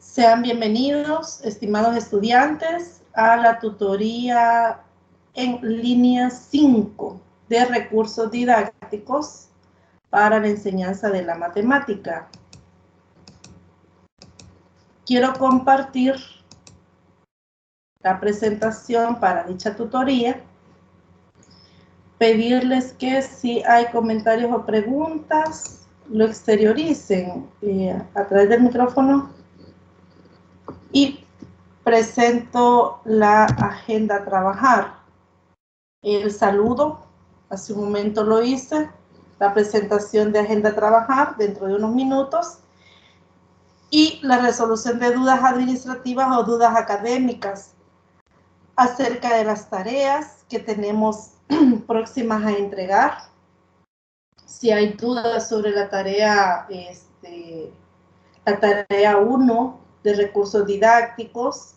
Sean bienvenidos, estimados estudiantes, a la tutoría en línea 5 de recursos didácticos para la enseñanza de la matemática. Quiero compartir la presentación para dicha tutoría. Pedirles que si hay comentarios o preguntas, lo exterioricen a través del micrófono. Y presento la agenda a trabajar. El saludo, hace un momento lo hice, la presentación de agenda a trabajar dentro de unos minutos y la resolución de dudas administrativas o dudas académicas acerca de las tareas que tenemos próximas a entregar. Si hay dudas sobre la tarea 1 de recursos didácticos,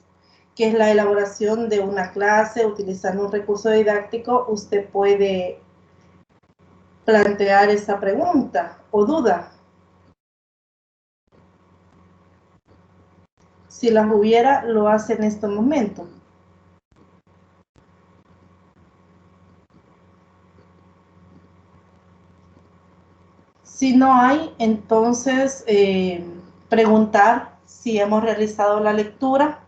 que es la elaboración de una clase utilizando un recurso didáctico, usted puede plantear esa pregunta o duda. Si las hubiera, lo hace en este momento. Si no hay, entonces preguntar si hemos realizado la lectura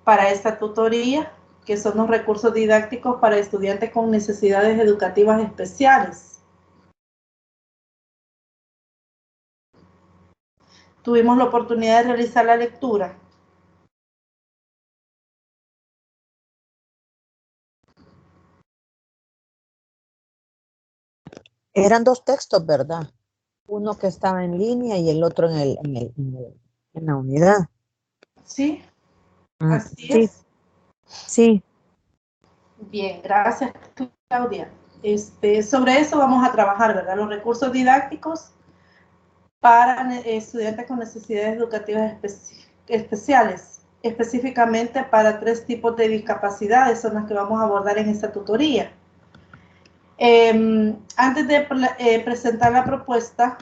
para esta tutoría, que son los recursos didácticos para estudiantes con necesidades educativas especiales. Tuvimos la oportunidad de realizar la lectura. Eran dos textos, ¿verdad? Uno que estaba en línea y el otro en la unidad. Sí, así sí. es. Sí. Bien, gracias, Claudia. Sobre eso vamos a trabajar, ¿verdad? Los recursos didácticos para estudiantes con necesidades educativas especiales, específicamente para 3 tipos de discapacidades, son las que vamos a abordar en esta tutoría. Antes de presentar la propuesta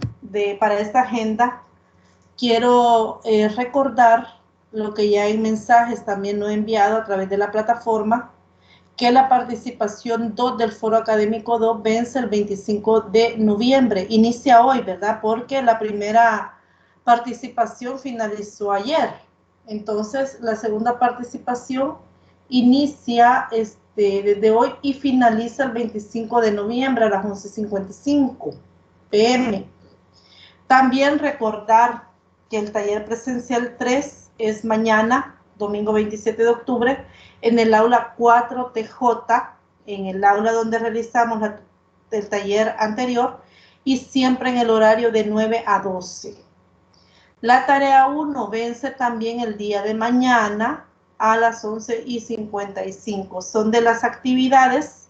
para esta agenda, quiero recordar lo que ya en mensajes también lo he enviado a través de la plataforma, que la participación 2 del Foro Académico 2 vence el 25 de noviembre. Inicia hoy, ¿verdad? Porque la primera participación finalizó ayer. Entonces, la segunda participación inicia desde hoy y finaliza el 25 de noviembre a las 11:55 p.m. También recordar que el taller presencial 3 es mañana, domingo 27 de octubre, en el aula 4TJ, en el aula donde realizamos el taller anterior, y siempre en el horario de 9 a 12. La tarea 1 vence también el día de mañana a las 11:55. Son de las actividades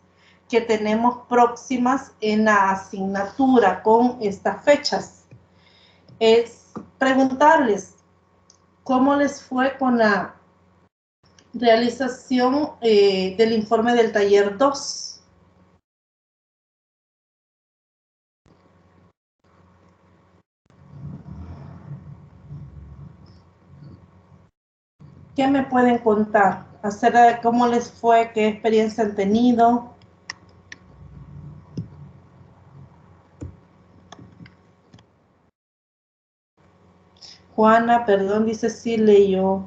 que tenemos próximas en la asignatura con estas fechas. Es preguntarles cómo les fue con la realización del informe del taller 2. ¿Qué me pueden contar acerca de cómo les fue, qué experiencia han tenido? Juana, perdón, dice sí leyó.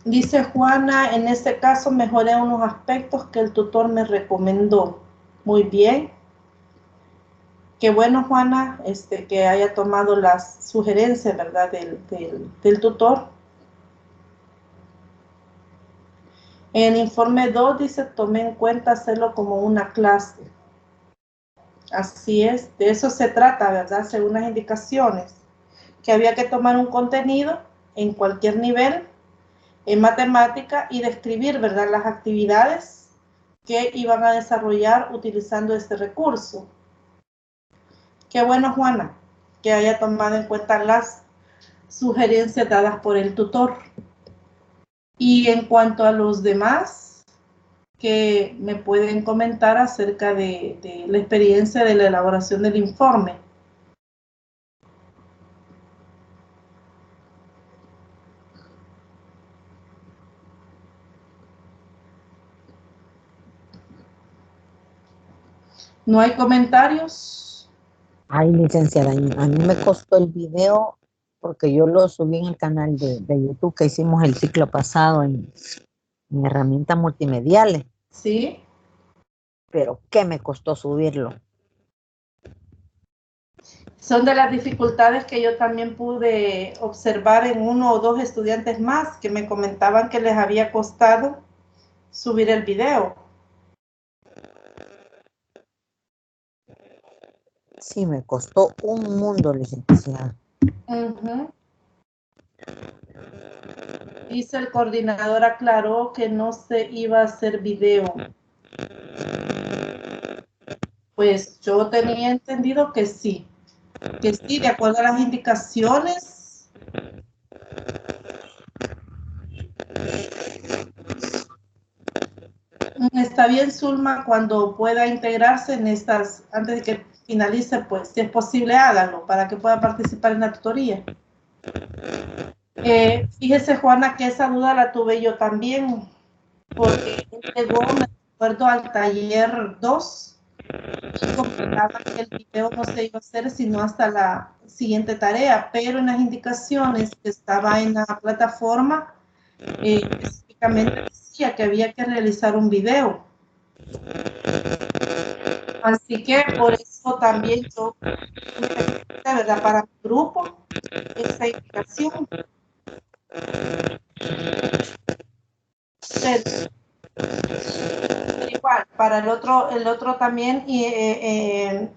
Dice Juana, en este caso mejoré unos aspectos que el tutor me recomendó. Muy bien. Qué bueno, Juana, que haya tomado las sugerencias, ¿verdad?, del tutor. En el informe 2 dice, tomé en cuenta hacerlo como una clase. Así es, de eso se trata, ¿verdad?, según las indicaciones, que había que tomar un contenido en cualquier nivel, en matemática, y describir, ¿verdad?, las actividades que iban a desarrollar utilizando este recurso. Qué bueno, Juana, que haya tomado en cuenta las sugerencias dadas por el tutor. Y en cuanto a los demás, que me pueden comentar acerca de la experiencia de la elaboración del informe. ¿No hay comentarios? Ay, licenciada, a mí me costó el video porque yo lo subí en el canal de YouTube que hicimos el ciclo pasado en herramientas multimediales, Sí. pero ¿qué me costó subirlo? Son de las dificultades que yo también pude observar en uno o dos estudiantes más que me comentaban que les había costado subir el video. Sí, me costó un mundo, licenciada. Dice el coordinador, aclaró que no se iba a hacer video. Pues yo tenía entendido que sí, de acuerdo a las indicaciones. Está bien, Zulma, cuando pueda integrarse en estas, antes de que finalice, pues si es posible hágalo para que pueda participar en la tutoría. Fíjese, Juana, que esa duda la tuve yo también, porque llegó, me acuerdo, al taller 2 y comentaba que el video no se iba a hacer sino hasta la siguiente tarea, pero en las indicaciones que estaba en la plataforma, específicamente decía que había que realizar un video. Así que por eso también yo, de verdad, para mi grupo, esa indicación. Pero igual, para el otro también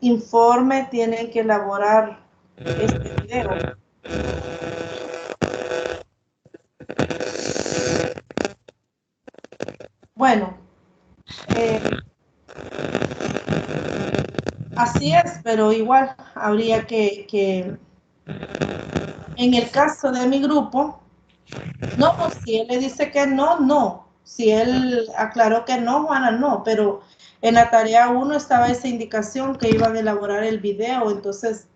informe tienen que elaborar este video. Bueno, así es, pero igual habría que en el caso de mi grupo, no, si él le dice que no, no. Si él aclaró que no, Juana, no, pero en la tarea 1 estaba esa indicación que iban a elaborar el video, entonces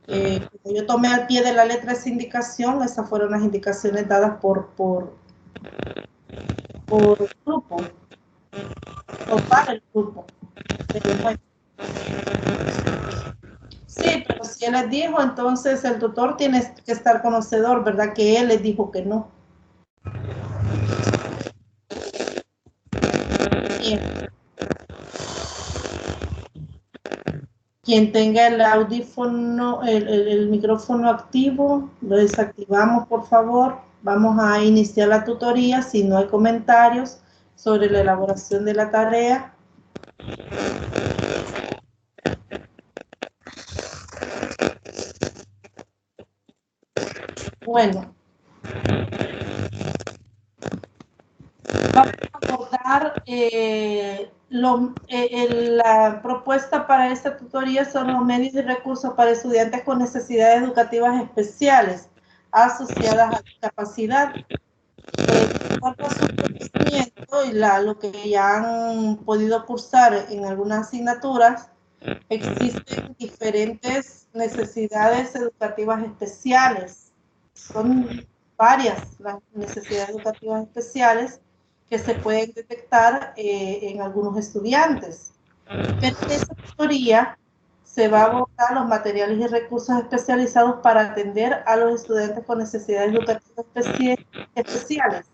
como yo tomé al pie de la letra esa indicación, esas fueron las indicaciones dadas por grupo, o para el grupo. Pero bueno. Sí, pero si él les dijo, entonces el tutor tiene que estar conocedor, ¿verdad? Que él les dijo que no. Bien. Quien tenga el audífono, el micrófono activo, lo desactivamos, por favor. Vamos a iniciar la tutoría si no hay comentarios sobre la elaboración de la tarea. Bueno, vamos a abordar la propuesta para esta tutoría son los medios y recursos para estudiantes con necesidades educativas especiales asociadas a discapacidad. De acuerdo a su conocimiento y lo que ya han podido cursar en algunas asignaturas, existen diferentes necesidades educativas especiales. Son varias las necesidades educativas especiales que se pueden detectar en algunos estudiantes. Pero en esta tutoría se va a abordar los materiales y recursos especializados para atender a los estudiantes con necesidades educativas especiales.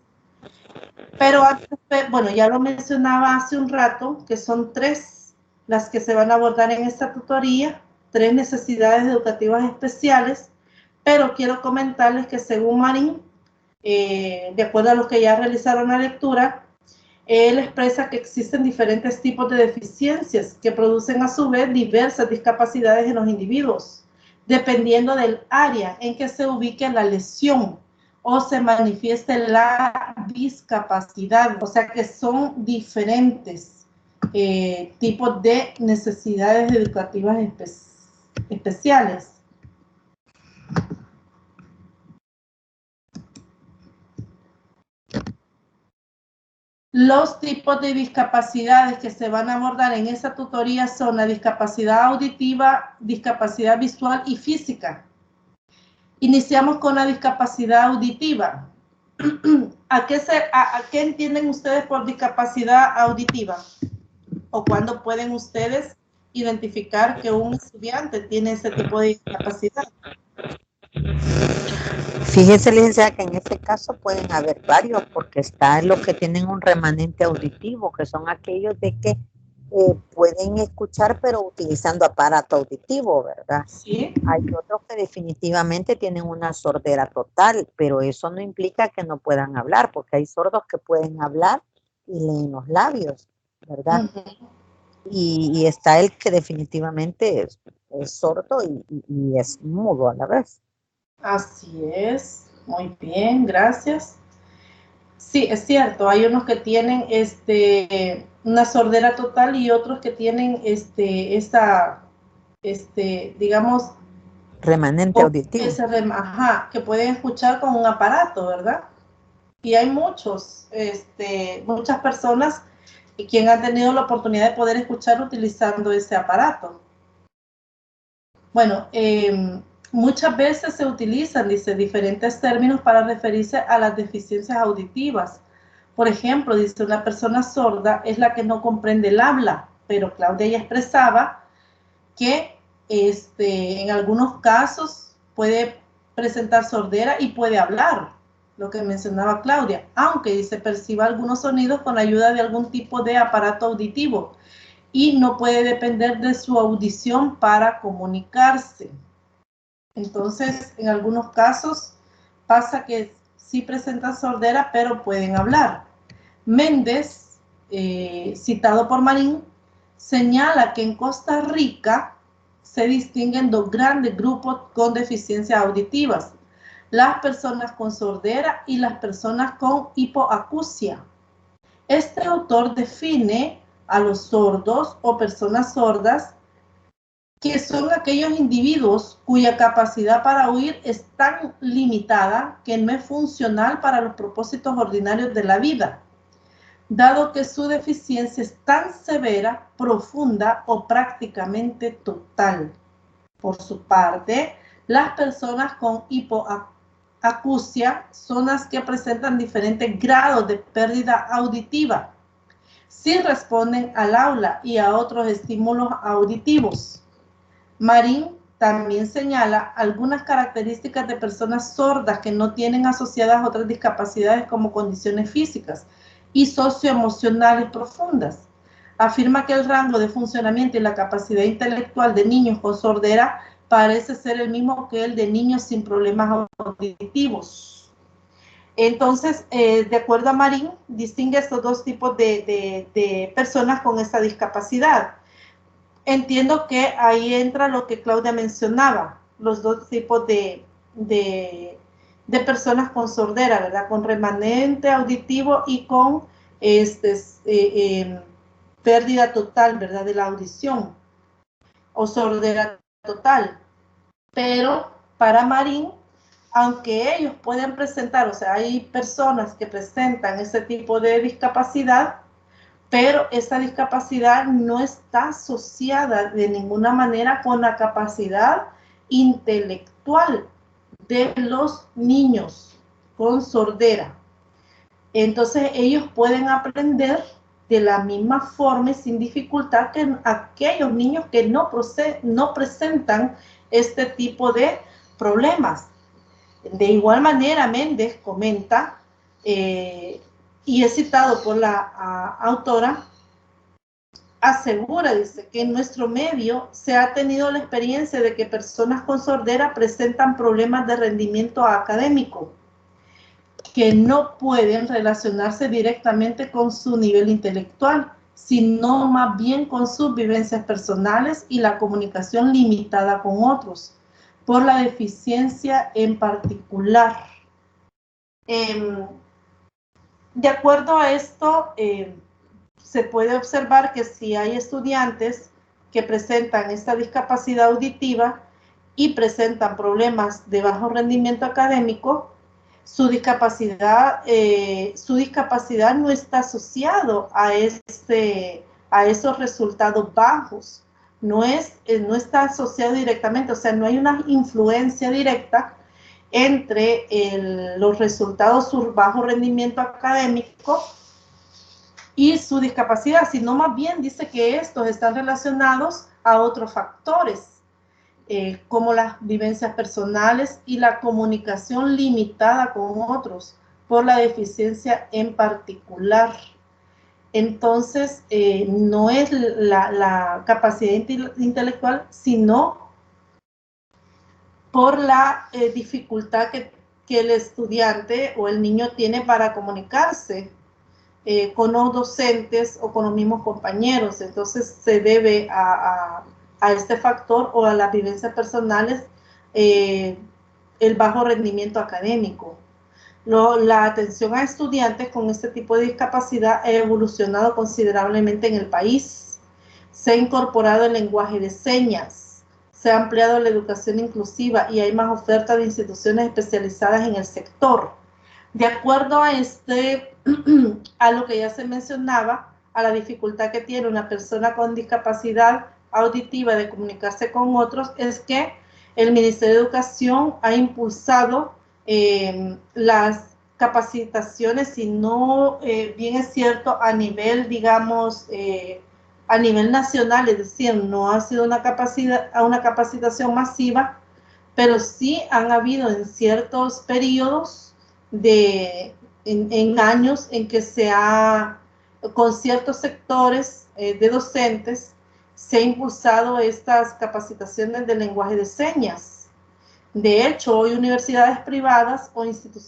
Pero antes, bueno, ya lo mencionaba hace un rato, que son 3 las que se van a abordar en esta tutoría, 3 necesidades educativas especiales, pero quiero comentarles que según Marín, de acuerdo a los que ya realizaron la lectura, él expresa que existen diferentes tipos de deficiencias que producen a su vez diversas discapacidades en los individuos, dependiendo del área en que se ubique la lesión o se manifieste la discapacidad. O sea que son diferentes tipos de necesidades educativas especiales. Los tipos de discapacidades que se van a abordar en esa tutoría son la discapacidad auditiva, discapacidad visual y física. Iniciamos con la discapacidad auditiva. ¿A qué entienden ustedes por discapacidad auditiva? ¿O cuándo pueden ustedes identificar que un estudiante tiene ese tipo de discapacidad? Fíjese, licenciada, que en este caso pueden haber varios, porque están los que tienen un remanente auditivo, que son aquellos de que pueden escuchar, pero utilizando aparato auditivo, ¿verdad? Sí. Hay otros que definitivamente tienen una sordera total, pero eso no implica que no puedan hablar, porque hay sordos que pueden hablar y leen los labios, ¿verdad? Y está el que definitivamente es sordo y es mudo a la vez. Así es, muy bien, gracias. Sí, es cierto, hay unos que tienen una sordera total y otros que tienen digamos, Remanente auditivo. que pueden escuchar con un aparato, ¿verdad? Y hay muchas personas quien han tenido la oportunidad de poder escuchar utilizando ese aparato. Bueno, muchas veces se utilizan, dice, diferentes términos para referirse a las deficiencias auditivas. Por ejemplo, dice, una persona sorda es la que no comprende el habla, pero Claudia ya expresaba que en algunos casos puede presentar sordera y puede hablar, lo que mencionaba Claudia, aunque dice perciba algunos sonidos con ayuda de algún tipo de aparato auditivo y no puede depender de su audición para comunicarse. Entonces, en algunos casos pasa que sí presentan sordera, pero pueden hablar. Méndez, citado por Marín, señala que en Costa Rica se distinguen dos grandes grupos con deficiencias auditivas, las personas con sordera y las personas con hipoacusia. Este autor define a los sordos o personas sordas que son aquellos individuos cuya capacidad para oír es tan limitada que no es funcional para los propósitos ordinarios de la vida, dado que su deficiencia es tan severa, profunda o prácticamente total. Por su parte, las personas con hipoacusia son las que presentan diferentes grados de pérdida auditiva, si responden al aula y a otros estímulos auditivos. Marín también señala algunas características de personas sordas que no tienen asociadas otras discapacidades como condiciones físicas y socioemocionales profundas. Afirma que el rango de funcionamiento y la capacidad intelectual de niños con sordera parece ser el mismo que el de niños sin problemas auditivos. Entonces, de acuerdo a Marín, distingue estos dos tipos de personas con esta discapacidad. Entiendo que ahí entra lo que Claudia mencionaba, los dos tipos de personas con sordera, ¿verdad? Con remanente auditivo y con pérdida total, ¿verdad? De la audición o sordera total. Pero para Marín, aunque ellos pueden presentar, o sea, hay personas que presentan ese tipo de discapacidad, pero esta discapacidad no está asociada de ninguna manera con la capacidad intelectual de los niños con sordera. Entonces ellos pueden aprender de la misma forma y sin dificultad que aquellos niños que no presentan este tipo de problemas. De igual manera, Méndez comenta, y es citado por la autora, asegura, dice, que en nuestro medio se ha tenido la experiencia de que personas con sordera presentan problemas de rendimiento académico que no pueden relacionarse directamente con su nivel intelectual, sino más bien con sus vivencias personales y la comunicación limitada con otros, por la deficiencia en particular. De acuerdo a esto, se puede observar que si hay estudiantes que presentan esta discapacidad auditiva y presentan problemas de bajo rendimiento académico, su discapacidad no está asociado a esos resultados bajos. No está asociado directamente, o sea, no hay una influencia directa entre los resultados, su bajo rendimiento académico y su discapacidad, sino más bien dice que estos están relacionados a otros factores, como las vivencias personales y la comunicación limitada con otros por la deficiencia en particular. Entonces, no es la capacidad intelectual, sino por la dificultad que el estudiante o el niño tiene para comunicarse con los docentes o con los mismos compañeros. Entonces, se debe a este factor o a las vivencias personales el bajo rendimiento académico. La atención a estudiantes con este tipo de discapacidad ha evolucionado considerablemente en el país. Se ha incorporado el lenguaje de señas, se ha ampliado la educación inclusiva y hay más oferta de instituciones especializadas en el sector. De acuerdo a a lo que ya se mencionaba, a la dificultad que tiene una persona con discapacidad auditiva de comunicarse con otros, es que el Ministerio de Educación ha impulsado las capacitaciones, si no bien es cierto, a nivel, digamos, a nivel nacional, es decir, no ha sido una capacitación masiva, pero sí han habido en ciertos periodos en años en que con ciertos sectores de docentes, se ha impulsado estas capacitaciones de lenguaje de señas. De hecho, hoy universidades privadas o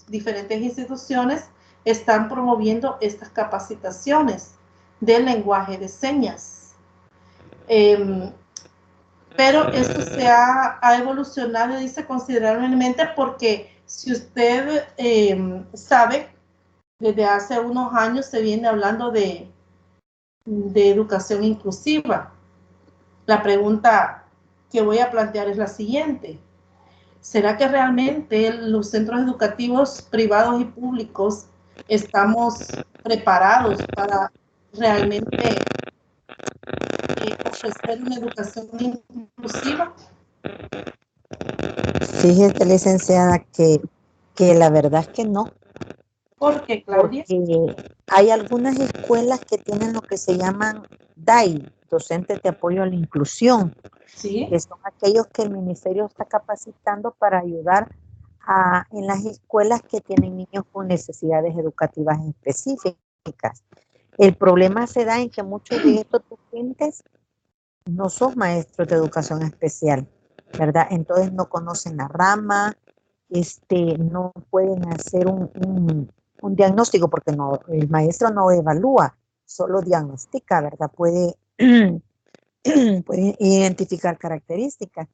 diferentes instituciones están promoviendo estas capacitaciones del lenguaje de señas. Pero esto se ha evolucionado, dice, considerablemente, porque si usted sabe, desde hace unos años se viene hablando de educación inclusiva. La pregunta que voy a plantear es la siguiente: ¿será que realmente los centros educativos privados y públicos estamos preparados para realmente ofrecer una educación inclusiva? Fíjese, licenciada, que la verdad es que no. ¿Por qué, Claudia? Porque hay algunas escuelas que tienen lo que se llaman DAI, docentes de apoyo a la inclusión, ¿Sí? que son aquellos que el ministerio está capacitando para ayudar en las escuelas que tienen niños con necesidades educativas específicas. El problema se da en que muchos de estos docentes no son maestros de educación especial, ¿verdad? Entonces no conocen la rama, no pueden hacer un diagnóstico porque el maestro no evalúa, solo diagnostica, ¿verdad? Puede identificar características,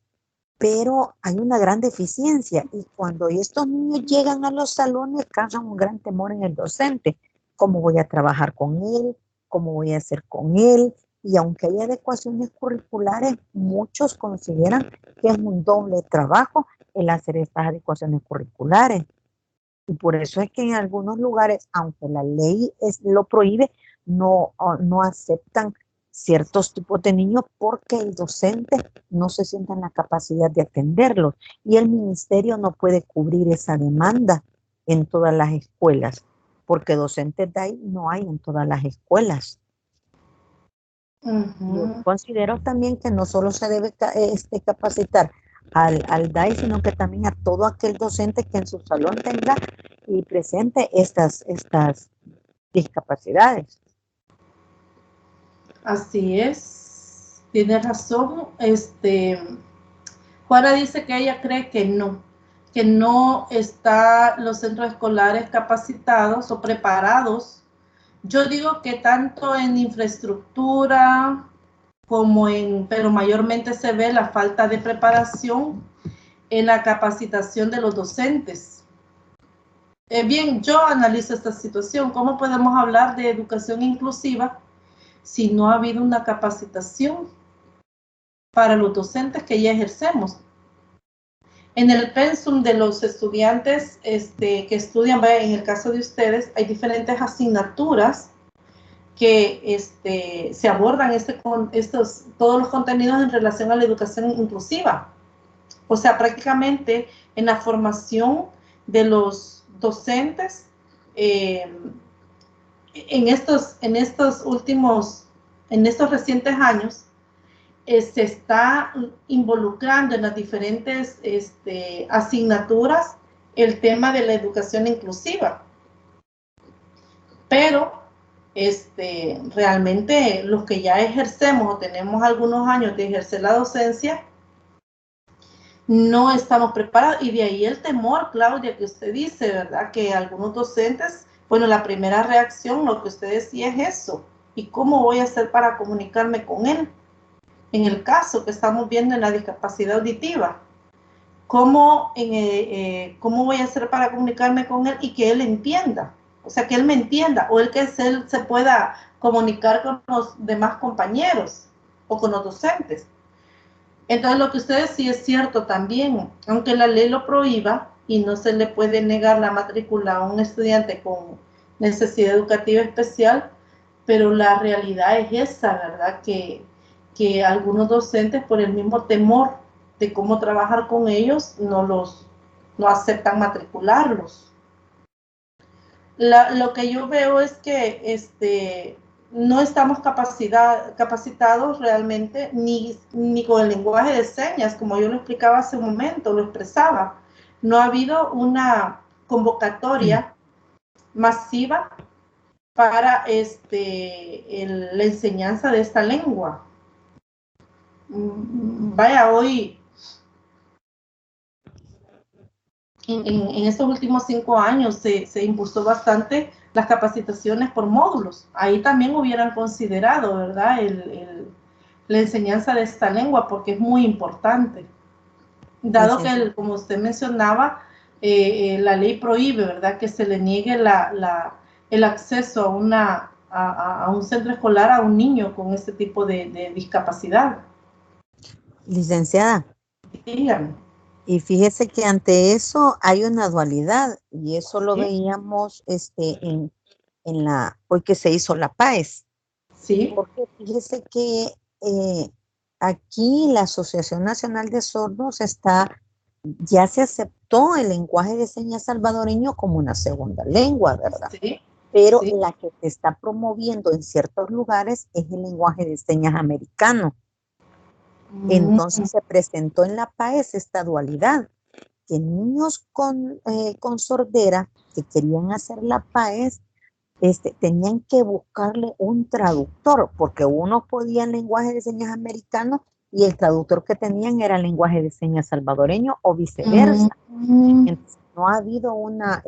pero hay una gran deficiencia y cuando estos niños llegan a los salones causan un gran temor en el docente. ¿Cómo voy a trabajar con él? ¿Cómo voy a hacer con él? Y aunque hay adecuaciones curriculares, muchos consideran que es un doble trabajo el hacer estas adecuaciones curriculares. Y por eso es que en algunos lugares, aunque la ley lo prohíbe, no aceptan ciertos tipos de niños porque el docente no se siente en la capacidad de atenderlos y el ministerio no puede cubrir esa demanda en todas las escuelas, porque docentes de ahí no hay en todas las escuelas. Yo considero también que no solo se debe capacitar al DAI, sino que también a todo aquel docente que en su salón tenga y presente estas discapacidades. Así es, tiene razón. Juana dice que ella cree que no están los centros escolares capacitados o preparados. Yo digo que tanto en infraestructura pero mayormente se ve la falta de preparación en la capacitación de los docentes. Bien, yo analizo esta situación. ¿Cómo podemos hablar de educación inclusiva si no ha habido una capacitación para los docentes que ya ejercemos? En el pensum de los estudiantes que estudian, vaya, en el caso de ustedes, hay diferentes asignaturas que se abordan todos los contenidos en relación a la educación inclusiva. O sea, prácticamente en la formación de los docentes, en estos recientes años, se está involucrando en las diferentes asignaturas el tema de la educación inclusiva. Pero realmente los que ya ejercemos o tenemos algunos años de ejercer la docencia, no estamos preparados, y de ahí el temor, Claudia, que usted dice, ¿verdad? Que algunos docentes, bueno, la primera reacción, lo que usted decía es eso, ¿y cómo voy a hacer para comunicarme con él? En el caso que estamos viendo en la discapacidad auditiva, ¿cómo voy a hacer para comunicarme con él y que él entienda? O sea, que él me entienda, o que él se pueda comunicar con los demás compañeros o con los docentes. Entonces, lo que usted decía es cierto también, aunque la ley lo prohíba y no se le puede negar la matrícula a un estudiante con necesidad educativa especial, pero la realidad es esa, ¿verdad? Que algunos docentes, por el mismo temor de cómo trabajar con ellos, no aceptan matricularlos. Lo que yo veo es que no estamos capacitados realmente ni con el lenguaje de señas, como yo lo explicaba hace un momento, lo expresaba. No ha habido una convocatoria masiva para la enseñanza de esta lengua. Vaya, hoy, en estos últimos 5 años se impulsó bastante las capacitaciones por módulos. Ahí también hubieran considerado, ¿verdad?, la enseñanza de esta lengua, porque es muy importante. Dado que, como usted mencionaba, la ley prohíbe, ¿verdad?, que se le niegue el acceso a un centro escolar a un niño con este tipo de discapacidad. Licenciada. Dígame. Y fíjese que ante eso hay una dualidad, y eso lo veíamos hoy que se hizo la PAES. Sí. Porque fíjese que aquí la Asociación Nacional de Sordos ya se aceptó el lenguaje de señas salvadoreño como una segunda lengua, ¿verdad? Sí. Pero sí. la que se está promoviendo en ciertos lugares es el lenguaje de señas americano. Entonces se presentó en la PAES esta dualidad, que niños con sordera que querían hacer la PAES tenían que buscarle un traductor, porque uno podía el lenguaje de señas americano y el traductor que tenían era el lenguaje de señas salvadoreño o viceversa. Entonces, no ha habido una,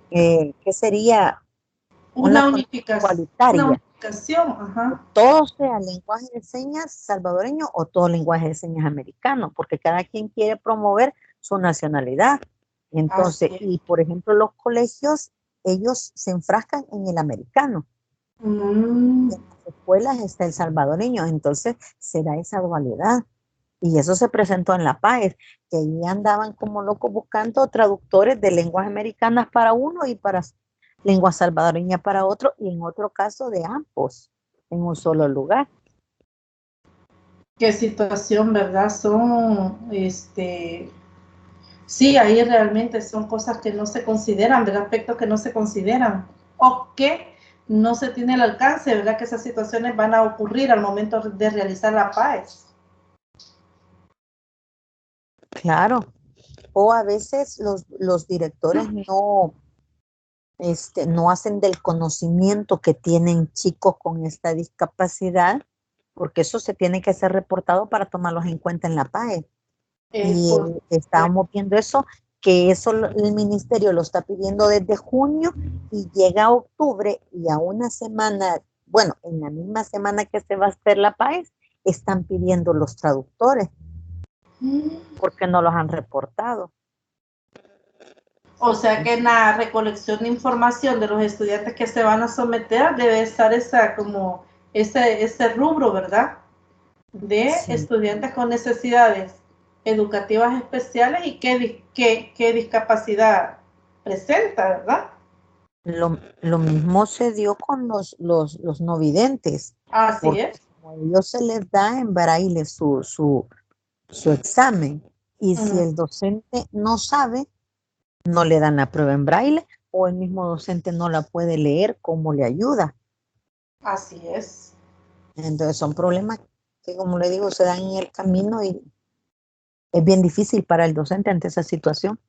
¿qué sería? Una unificación. Igualitaria. Una unificación, ajá. Todo sea lenguaje de señas salvadoreño o todo lenguaje de señas americano, porque cada quien quiere promover su nacionalidad. Entonces, y por ejemplo, los colegios, ellos se enfrascan en el americano. En las escuelas está el salvadoreño, entonces se da esa dualidad. Y eso se presentó en la PAES, que ahí andaban como locos buscando traductores de lenguas americanas para uno y para lengua salvadoreña para otro, y en otro caso de ambos, en un solo lugar. Qué situación, ¿verdad? Sí, ahí realmente son cosas que no se consideran, ¿verdad? Aspectos que no se consideran o que no se tiene el alcance, ¿verdad? Que esas situaciones van a ocurrir al momento de realizar la PAES. Claro. O a veces los directores no hacen del conocimiento que tienen chicos con esta discapacidad, porque eso se tiene que ser reportado para tomarlos en cuenta en la PAE. Y estábamos viendo eso, que eso el ministerio lo está pidiendo desde junio y llega a octubre, y a una semana, bueno, en la misma semana que se va a hacer la PAES, están pidiendo los traductores porque no los han reportado. O sea que en la recolección de información de los estudiantes que se van a someter debe estar ese rubro, ¿verdad? De estudiantes con necesidades educativas especiales y qué discapacidad presenta, ¿verdad? Lo mismo se dio con los no videntes, Así porque es. como a ellos se les da en braille su examen, y si el docente no sabe, no le dan la prueba en braille, o el mismo docente no la puede leer, ¿cómo le ayuda? Así es. Entonces son problemas que, como le digo, se dan en el camino y es bien difícil para el docente ante esa situación.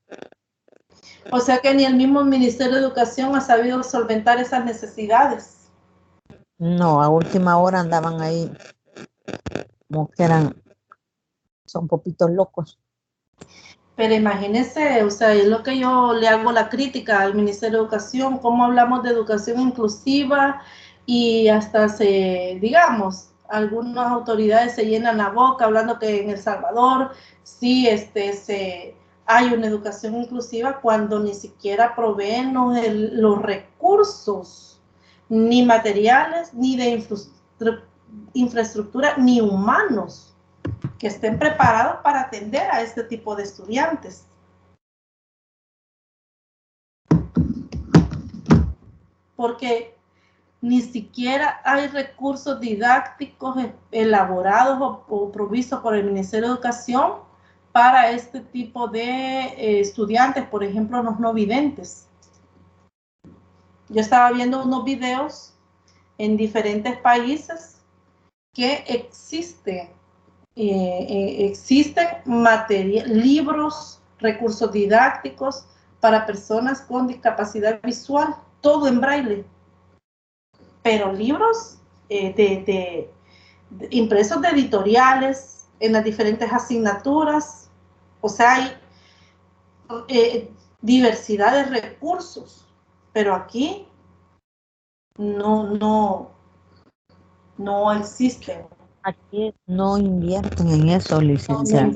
O sea que ni el mismo Ministerio de Educación ha sabido solventar esas necesidades. No, a última hora andaban ahí como que son poquitos locos. Pero imagínense, o sea, es lo que yo le hago la crítica al Ministerio de Educación, cómo hablamos de educación inclusiva y hasta digamos, algunas autoridades se llenan la boca hablando que en El Salvador sí hay una educación inclusiva cuando ni siquiera proveen los recursos, ni materiales, ni de infraestructura, ni humanos que estén preparados para atender a este tipo de estudiantes. Porque ni siquiera hay recursos didácticos elaborados o provistos por el Ministerio de Educación para este tipo de estudiantes, por ejemplo, los no videntes. Yo estaba viendo unos videos en diferentes países que existen libros, recursos didácticos para personas con discapacidad visual, todo en braille, pero libros impresos de editoriales en las diferentes asignaturas, o sea, hay diversidad de recursos, pero aquí no, no existen. Aquí no invierten en eso, licenciada. No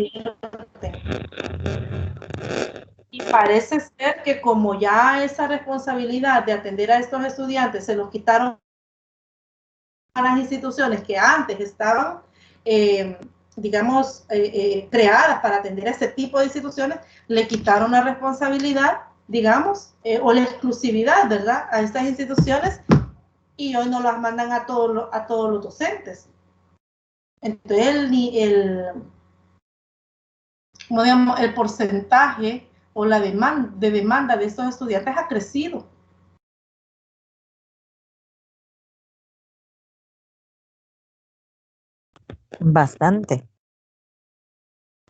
y parece ser que como ya esa responsabilidad de atender a estos estudiantes se los quitaron a las instituciones que antes estaban, digamos, creadas para atender a ese tipo de instituciones, le quitaron la responsabilidad, digamos, o la exclusividad, ¿verdad?, a estas instituciones y hoy no las mandan a todos los docentes. Entonces, como digamos, el porcentaje o la demanda de estos estudiantes ha crecido. Bastante.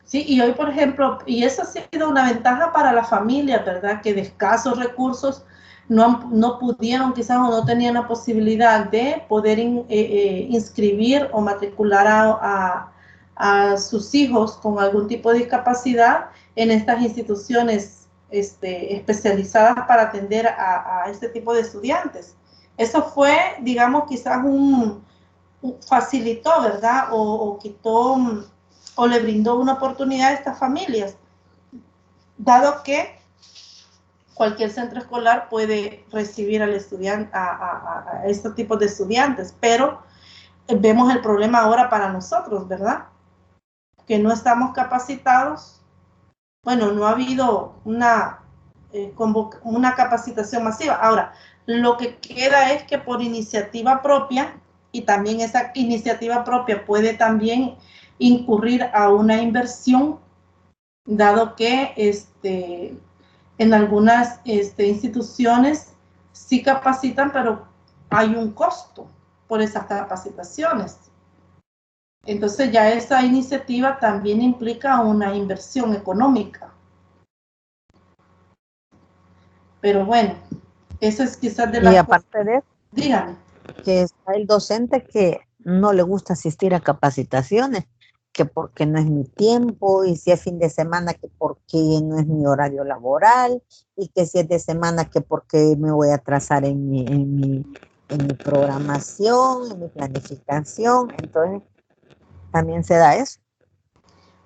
Sí, y hoy, por ejemplo, y eso ha sido una ventaja para la familia, ¿verdad? Que de escasos recursos no pudieron quizás o no tenían la posibilidad de poder inscribir o matricular a sus hijos con algún tipo de discapacidad en estas instituciones especializadas para atender a este tipo de estudiantes. Eso fue, digamos, quizás facilitó, ¿verdad? O quitó o le brindó una oportunidad a estas familias, dado que cualquier centro escolar puede recibir al estudiante, a estos tipos de estudiantes, pero vemos el problema ahora para nosotros, ¿verdad? Que no estamos capacitados, bueno, no ha habido una capacitación masiva. Ahora, lo que queda es que por iniciativa propia, y también esa iniciativa propia puede también incurrir a una inversión, dado que en algunas instituciones sí capacitan, pero hay un costo por esas capacitaciones. Entonces ya esa iniciativa también implica una inversión económica. Pero bueno, eso es quizás de Y las cosas. aparte de eso, Díganme. que está el docente que no le gusta asistir a capacitaciones, que porque no es mi tiempo, y si es fin de semana, que porque no es mi horario laboral, y que si es de semana, que porque me voy a atrasar en mi programación, en mi planificación. Entonces, también se da eso.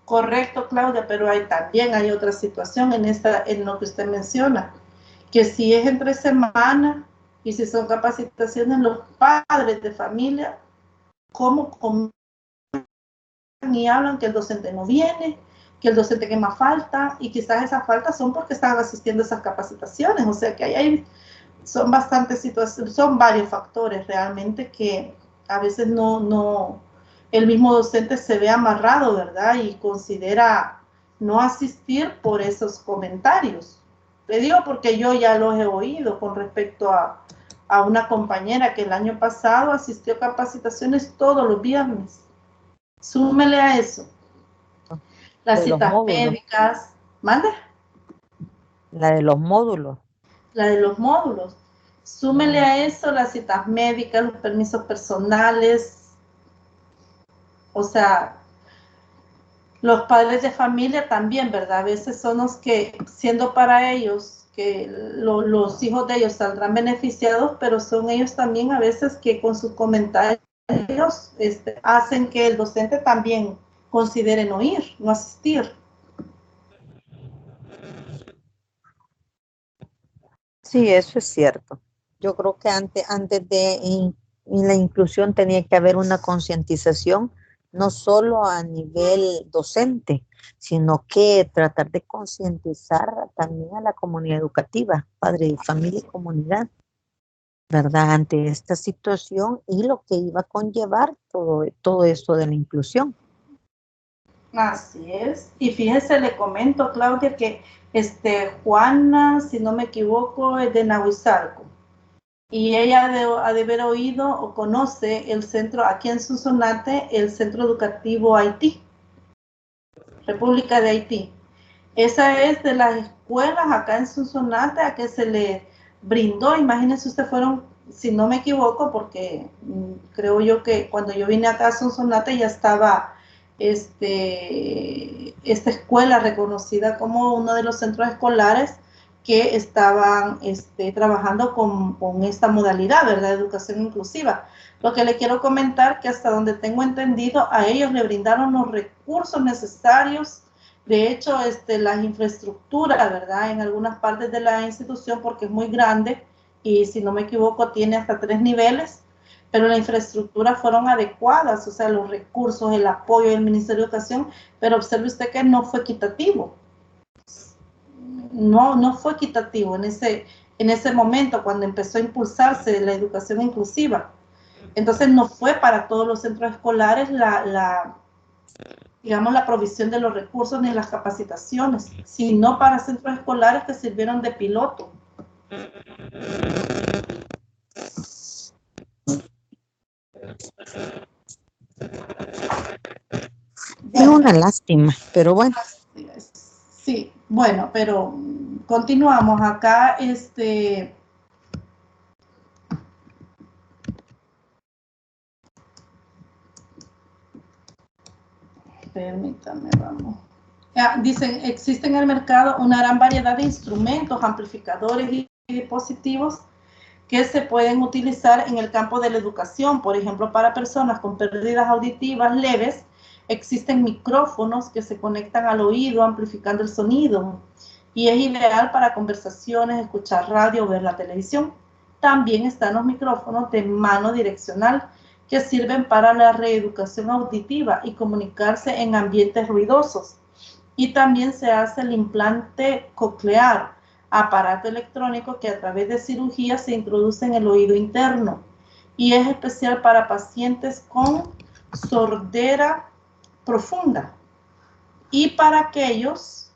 Correcto, Claudia, pero también hay otra situación en lo que usted menciona, que si es entre semana y si son capacitaciones, los padres de familia, ¿cómo comen y hablan que el docente no viene? que el docente que más falta, y quizás esas faltas son porque están asistiendo a esas capacitaciones, o sea que son bastantes situaciones, son varios factores realmente que a veces el mismo docente se ve amarrado, ¿verdad? Y considera no asistir por esos comentarios. Le digo porque yo ya los he oído con respecto a una compañera que el año pasado asistió a capacitaciones todos los viernes. Súmele a eso las De los citas módulos, médicas, ¿mande? la de los módulos. La de los módulos. Súmele a eso las citas médicas, los permisos personales, o sea, los padres de familia también, ¿verdad? A veces son los que, siendo para ellos, que los hijos de ellos saldrán beneficiados, pero son ellos también a veces que con sus comentarios hacen que el docente también considere no ir, no asistir. Sí, eso es cierto. Yo creo que antes de la inclusión tenía que haber una concientización, no solo a nivel docente, sino que tratar de concientizar también a la comunidad educativa, padre, familia y comunidad, ¿verdad? Ante esta situación y lo que iba a conllevar todo esto de la inclusión. Así es. Y fíjese, le comento, Claudia, que Juana, si no me equivoco, es de Nahuizalco. Y ella ha de haber oído o conoce el centro, aquí en Sonsonate, el Centro Educativo Haití, República de Haití. Esa es de las escuelas acá en Sonsonate a que se le brindó, imagínense ustedes, fueron, si no me equivoco, porque creo yo que cuando yo vine acá a Sonsonate ya estaba esta escuela reconocida como uno de los centros escolares que estaban trabajando con esta modalidad, ¿verdad? Educación inclusiva. Lo que le quiero comentar que hasta donde tengo entendido, a ellos le brindaron los recursos necesarios. De hecho, las infraestructuras, ¿verdad? En algunas partes de la institución, porque es muy grande y si no me equivoco tiene hasta 3 niveles, pero las infraestructuras fueron adecuadas, o sea, los recursos, el apoyo del Ministerio de Educación, pero observe usted que no fue equitativo. No fue equitativo en ese momento cuando empezó a impulsarse la educación inclusiva. Entonces no fue para todos los centros escolares digamos, la provisión de los recursos ni las capacitaciones, sino para centros escolares que sirvieron de piloto. Es una lástima, pero bueno. Sí, bueno, pero continuamos acá, permítame, vamos. Dicen, existe en el mercado una gran variedad de instrumentos, amplificadores y dispositivos que se pueden utilizar en el campo de la educación. Por ejemplo, para personas con pérdidas auditivas leves, existen micrófonos que se conectan al oído amplificando el sonido y es ideal para conversaciones, escuchar radio o ver la televisión. También están los micrófonos de mano direccional que sirven para la reeducación auditiva y comunicarse en ambientes ruidosos. Y también se hace el implante coclear, aparato electrónico que a través de cirugía se introduce en el oído interno y es especial para pacientes con sordera profunda y para aquellas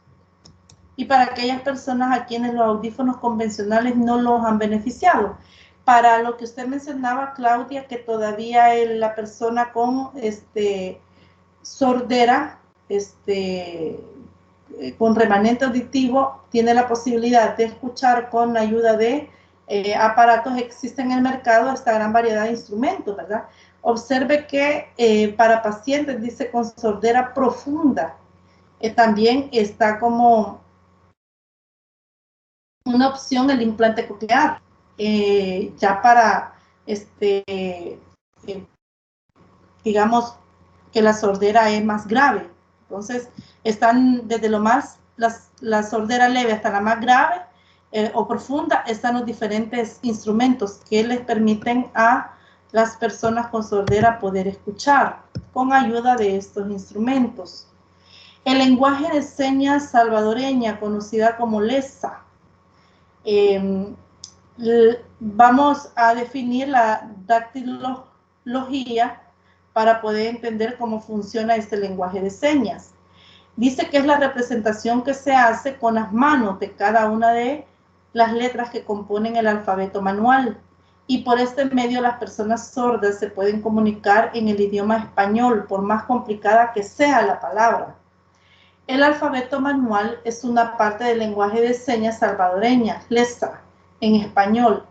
personas a quienes los audífonos convencionales no los han beneficiado. Para lo que usted mencionaba, Claudia, que todavía la persona con sordera, con remanente auditivo, tiene la posibilidad de escuchar con ayuda de aparatos. Existen en el mercado esta gran variedad de instrumentos, ¿verdad? Observe que para pacientes, dice, con sordera profunda, también está como una opción el implante coclear, ya para, digamos, que la sordera es más grave. Entonces, están desde lo más, la sordera leve hasta la más grave o profunda, están los diferentes instrumentos que les permiten a las personas con sordera poder escuchar con ayuda de estos instrumentos. El lenguaje de señas salvadoreña, conocida como LESA. Vamos a definir la dactilología para poder entender cómo funciona este lenguaje de señas. Dice que es la representación que se hace con las manos de cada una de las letras que componen el alfabeto manual. Y por este medio las personas sordas se pueden comunicar en el idioma español, por más complicada que sea la palabra. El alfabeto manual es una parte del lenguaje de señas salvadoreña, LESA, en español,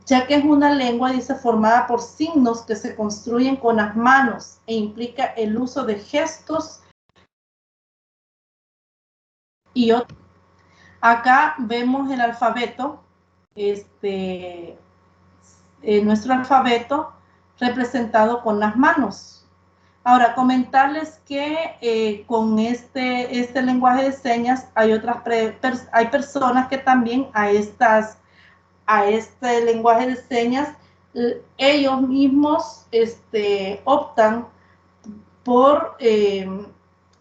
ya que es una lengua, dice, formada por signos que se construyen con las manos e implica el uso de gestos y otros. Acá vemos el alfabeto, nuestro alfabeto representado con las manos. Ahora, comentarles que con este lenguaje de señas hay personas que también a este lenguaje de señas ellos mismos optan por,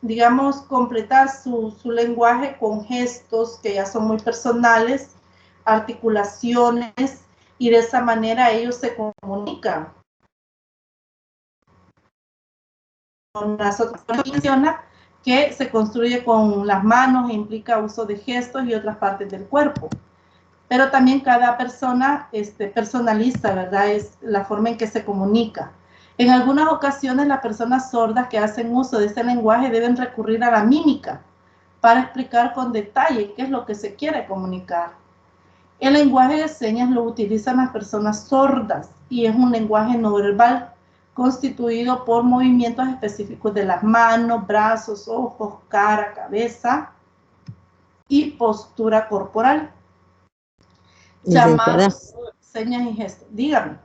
digamos, completar su lenguaje con gestos que ya son muy personales, articulaciones, y de esa manera ellos se comunican. Las otras menciona que se construye con las manos e implica uso de gestos y otras partes del cuerpo. Pero también cada persona personaliza, ¿verdad? Es la forma en que se comunica. En algunas ocasiones las personas sordas que hacen uso de este lenguaje deben recurrir a la mímica para explicar con detalle qué es lo que se quiere comunicar. El lenguaje de señas lo utilizan las personas sordas y es un lenguaje no verbal constituido por movimientos específicos de las manos, brazos, ojos, cara, cabeza y postura corporal. Llamados, señas y gestos. Dígame.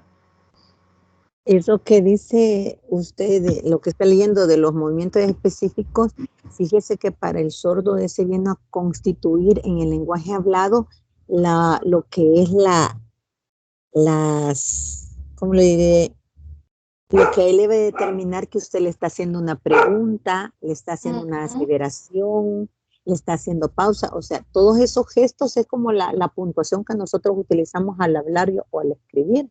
Eso que dice usted, de lo que está leyendo de los movimientos específicos, fíjese que para el sordo se viene a constituir en el lenguaje hablado lo que es ¿cómo le diré? Lo que él debe determinar que usted le está haciendo una pregunta, le está haciendo una aseveración, le está haciendo pausa. O sea, todos esos gestos es como la puntuación que nosotros utilizamos al hablar o al escribir,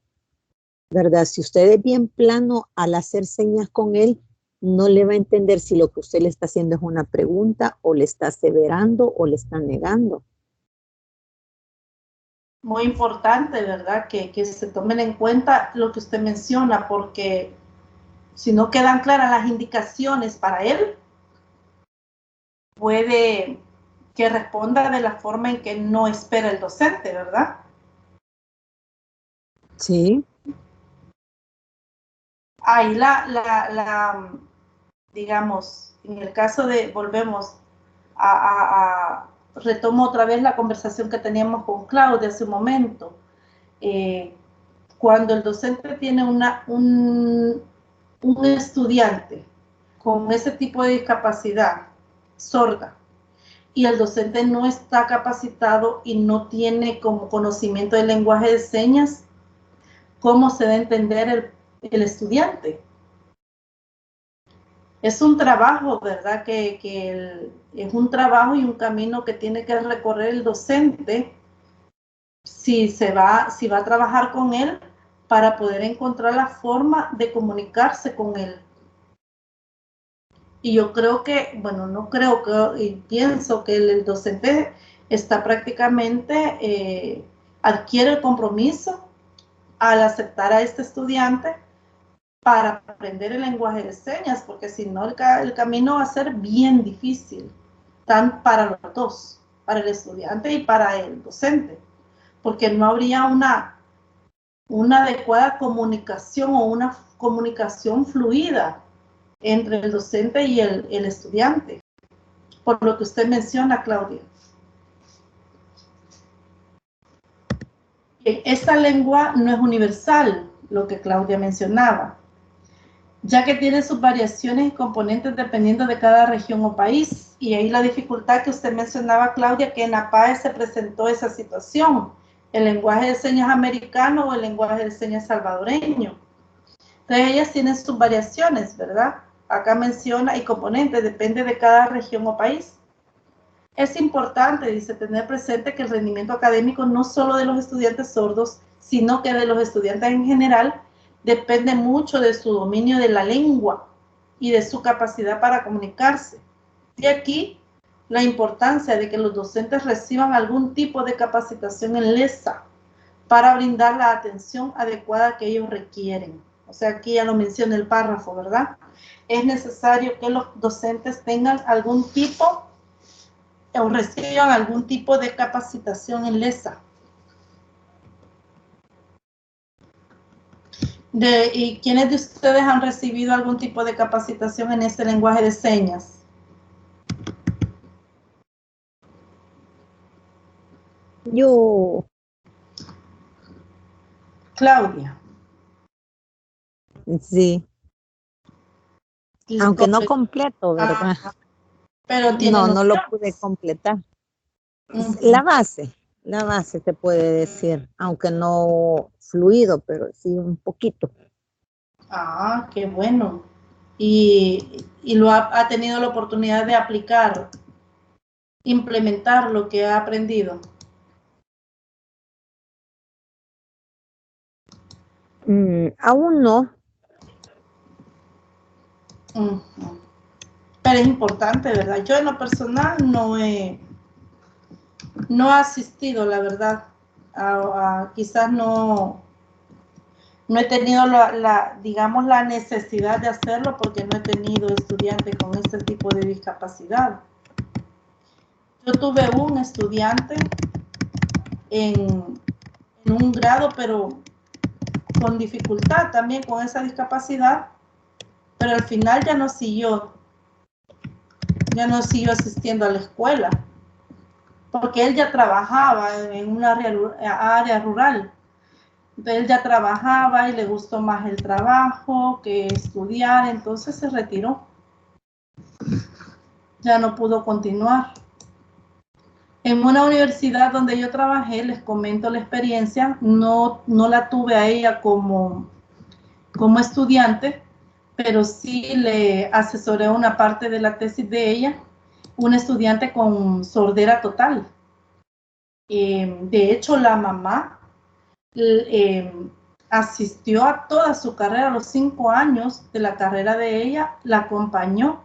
¿verdad? Si usted es bien plano al hacer señas con él, no le va a entender si lo que usted le está haciendo es una pregunta o le está aseverando o le está negando. Muy importante, ¿verdad? Que se tomen en cuenta lo que usted menciona, porque si no quedan claras las indicaciones para él, puede que responda de la forma en que no espera el docente, ¿verdad? Sí. Ahí digamos, en el caso de, volvemos retomo otra vez la conversación que teníamos con Claudia hace un momento. Cuando el docente tiene un estudiante con ese tipo de discapacidad sorda y el docente no está capacitado y no tiene como conocimiento del lenguaje de señas, ¿cómo se debe entender el estudiante? Es un trabajo, ¿verdad? Es un trabajo y un camino que tiene que recorrer el docente si va a trabajar con él para poder encontrar la forma de comunicarse con él. Y yo creo que, bueno, no creo que, y pienso que el docente está prácticamente, adquiere el compromiso al aceptar a este estudiante para aprender el lenguaje de señas, porque si no el camino va a ser bien difícil, tan para los dos, para el estudiante y para el docente, porque no habría una adecuada comunicación o una comunicación fluida entre el docente y el estudiante, por lo que usted menciona, Claudia. Esta lengua no es universal, lo que Claudia mencionaba, ya que tiene sus variaciones y componentes dependiendo de cada región o país. Y ahí la dificultad que usted mencionaba, Claudia, que en APAE se presentó esa situación, el lenguaje de señas americano o el lenguaje de señas salvadoreño. Entonces ellas tienen sus variaciones, ¿verdad? acá menciona, y componentes, depende de cada región o país. Es importante, dice, tener presente que el rendimiento académico no solo de los estudiantes sordos, sino que de los estudiantes en general, depende mucho de su dominio de la lengua y de su capacidad para comunicarse. De aquí la importancia de que los docentes reciban algún tipo de capacitación en LESA para brindar la atención adecuada que ellos requieren. O sea, aquí ya lo menciona el párrafo, ¿verdad? Es necesario que los docentes tengan algún tipo o reciban algún tipo de capacitación en LESA. ¿Y quiénes de ustedes han recibido algún tipo de capacitación en este lenguaje de señas? Yo. Claudia. Sí. Aunque no completo, ¿verdad? Pero tiene no lo nociones. pude completar. La base se puede decir, aunque no fluido, pero sí un poquito. Ah, qué bueno. Y lo ha tenido la oportunidad de aplicar, implementar lo que ha aprendido. Aún no. Pero es importante, ¿verdad? Yo en lo personal no he asistido, la verdad. Quizás no he tenido digamos, la necesidad de hacerlo porque no he tenido estudiantes con este tipo de discapacidad. Yo tuve un estudiante en un grado, pero con dificultad también con esa discapacidad, pero al final ya no siguió asistiendo a la escuela, porque él ya trabajaba en una área rural. Entonces él ya trabajaba y le gustó más el trabajo que estudiar, entonces se retiró. Ya no pudo continuar. En una universidad donde yo trabajé, les comento la experiencia, no la tuve a ella como estudiante, pero sí le asesoré una parte de la tesis de ella, un estudiante con sordera total. De hecho, la mamá asistió a toda su carrera, a los 5 años de la carrera de ella, la acompañó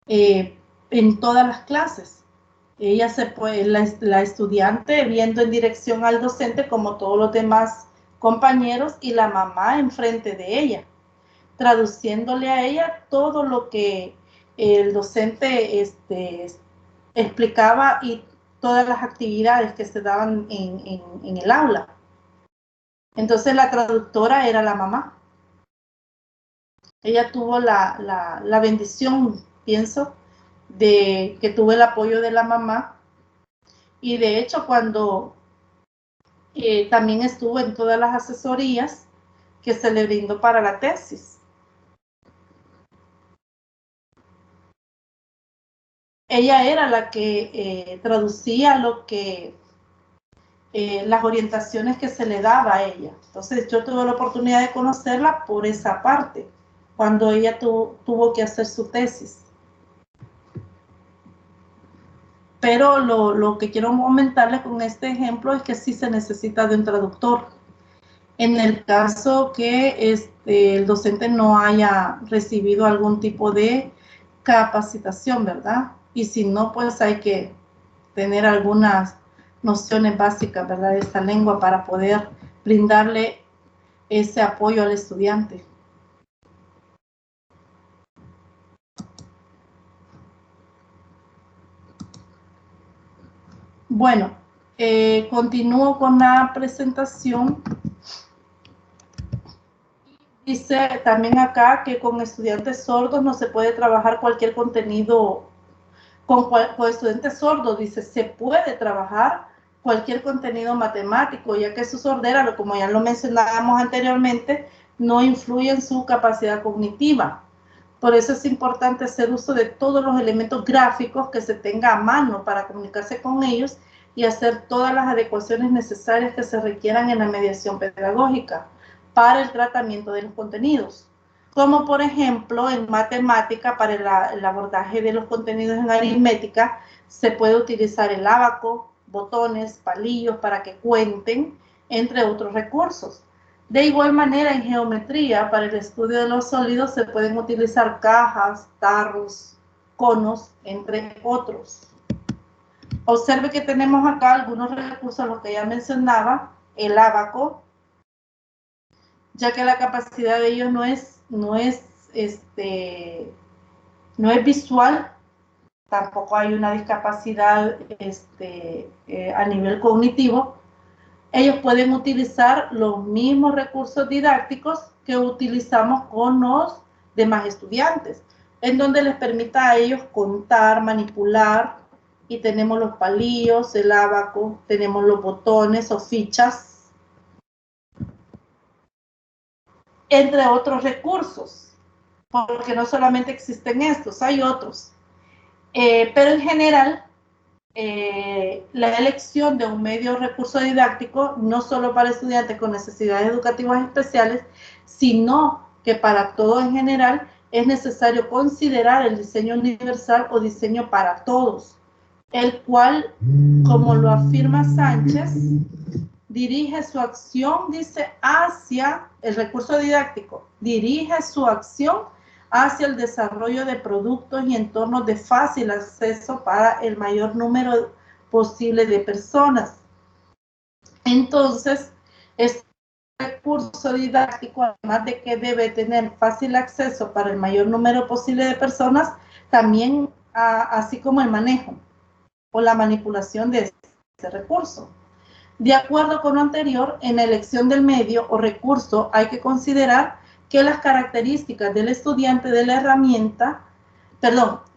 en todas las clases. Ella la estudiante viendo en dirección al docente como todos los demás compañeros y la mamá enfrente de ella, traduciéndole a ella todo lo que el docente explicaba y todas las actividades que se daban en el aula. Entonces la traductora era la mamá. Ella tuvo la bendición, pienso, de que tuvo el apoyo de la mamá. Y de hecho, cuando también estuvo en todas las asesorías que se le brindó para la tesis. Ella era la que traducía lo que las orientaciones que se le daba a ella. Entonces yo tuve la oportunidad de conocerla por esa parte, cuando ella tuvo que hacer su tesis. Pero lo que quiero comentarles con este ejemplo es que sí se necesita de un traductor. En el caso que el docente no haya recibido algún tipo de capacitación, ¿verdad? Y si no, pues hay que tener algunas nociones básicas, ¿verdad?, de esta lengua para poder brindarle ese apoyo al estudiante. Bueno, continúo con la presentación. Dice también acá que con estudiantes sordos no se puede trabajar cualquier contenido. Con estudiantes sordos, dice, se puede trabajar cualquier contenido matemático, ya que su sordera, como ya lo mencionábamos anteriormente, no influye en su capacidad cognitiva. Por eso es importante hacer uso de todos los elementos gráficos que se tenga a mano para comunicarse con ellos y hacer todas las adecuaciones necesarias que se requieran en la mediación pedagógica para el tratamiento de los contenidos. como por ejemplo en matemática para el abordaje de los contenidos en aritmética se puede utilizar el ábaco, botones, palillos para que cuenten, entre otros recursos. De igual manera, en geometría, para el estudio de los sólidos se pueden utilizar cajas, tarros, conos, entre otros. Observe que tenemos acá algunos recursos, los que ya mencionaba, el ábaco, ya que la capacidad de ellos no es visual, tampoco hay una discapacidad a nivel cognitivo. Ellos pueden utilizar los mismos recursos didácticos que utilizamos con los demás estudiantes, en donde les permita a ellos contar, manipular, y tenemos los palillos, el ábaco, tenemos los botones o fichas, entre otros recursos, porque no solamente existen estos, hay otros. Pero en general, la elección de un medio recurso didáctico, no solo para estudiantes con necesidades educativas especiales, sino que para todos en general, es necesario considerar el diseño universal o diseño para todos, el cual, como lo afirma Sánchez, dirige su acción, dice, hacia el recurso didáctico, dirige su acción hacia el desarrollo de productos y entornos de fácil acceso para el mayor número posible de personas. Entonces, este recurso didáctico, además de que debe tener fácil acceso para el mayor número posible de personas, también así como el manejo o la manipulación de este recurso. De acuerdo con lo anterior, en la elección del medio o recurso hay que considerar que las características del estudiante de la herramienta,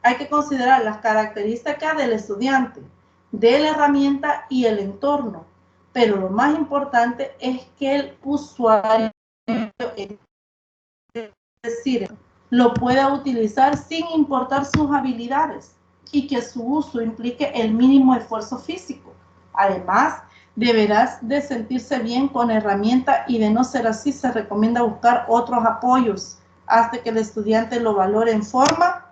hay que considerar las características del estudiante, de la herramienta y el entorno. Pero lo más importante es que el usuario, es decir, lo pueda utilizar sin importar sus habilidades y que su uso implique el mínimo esfuerzo físico. Además, deberás de sentirse bien con la herramienta y de no ser así, se recomienda buscar otros apoyos hasta que el estudiante lo valore en forma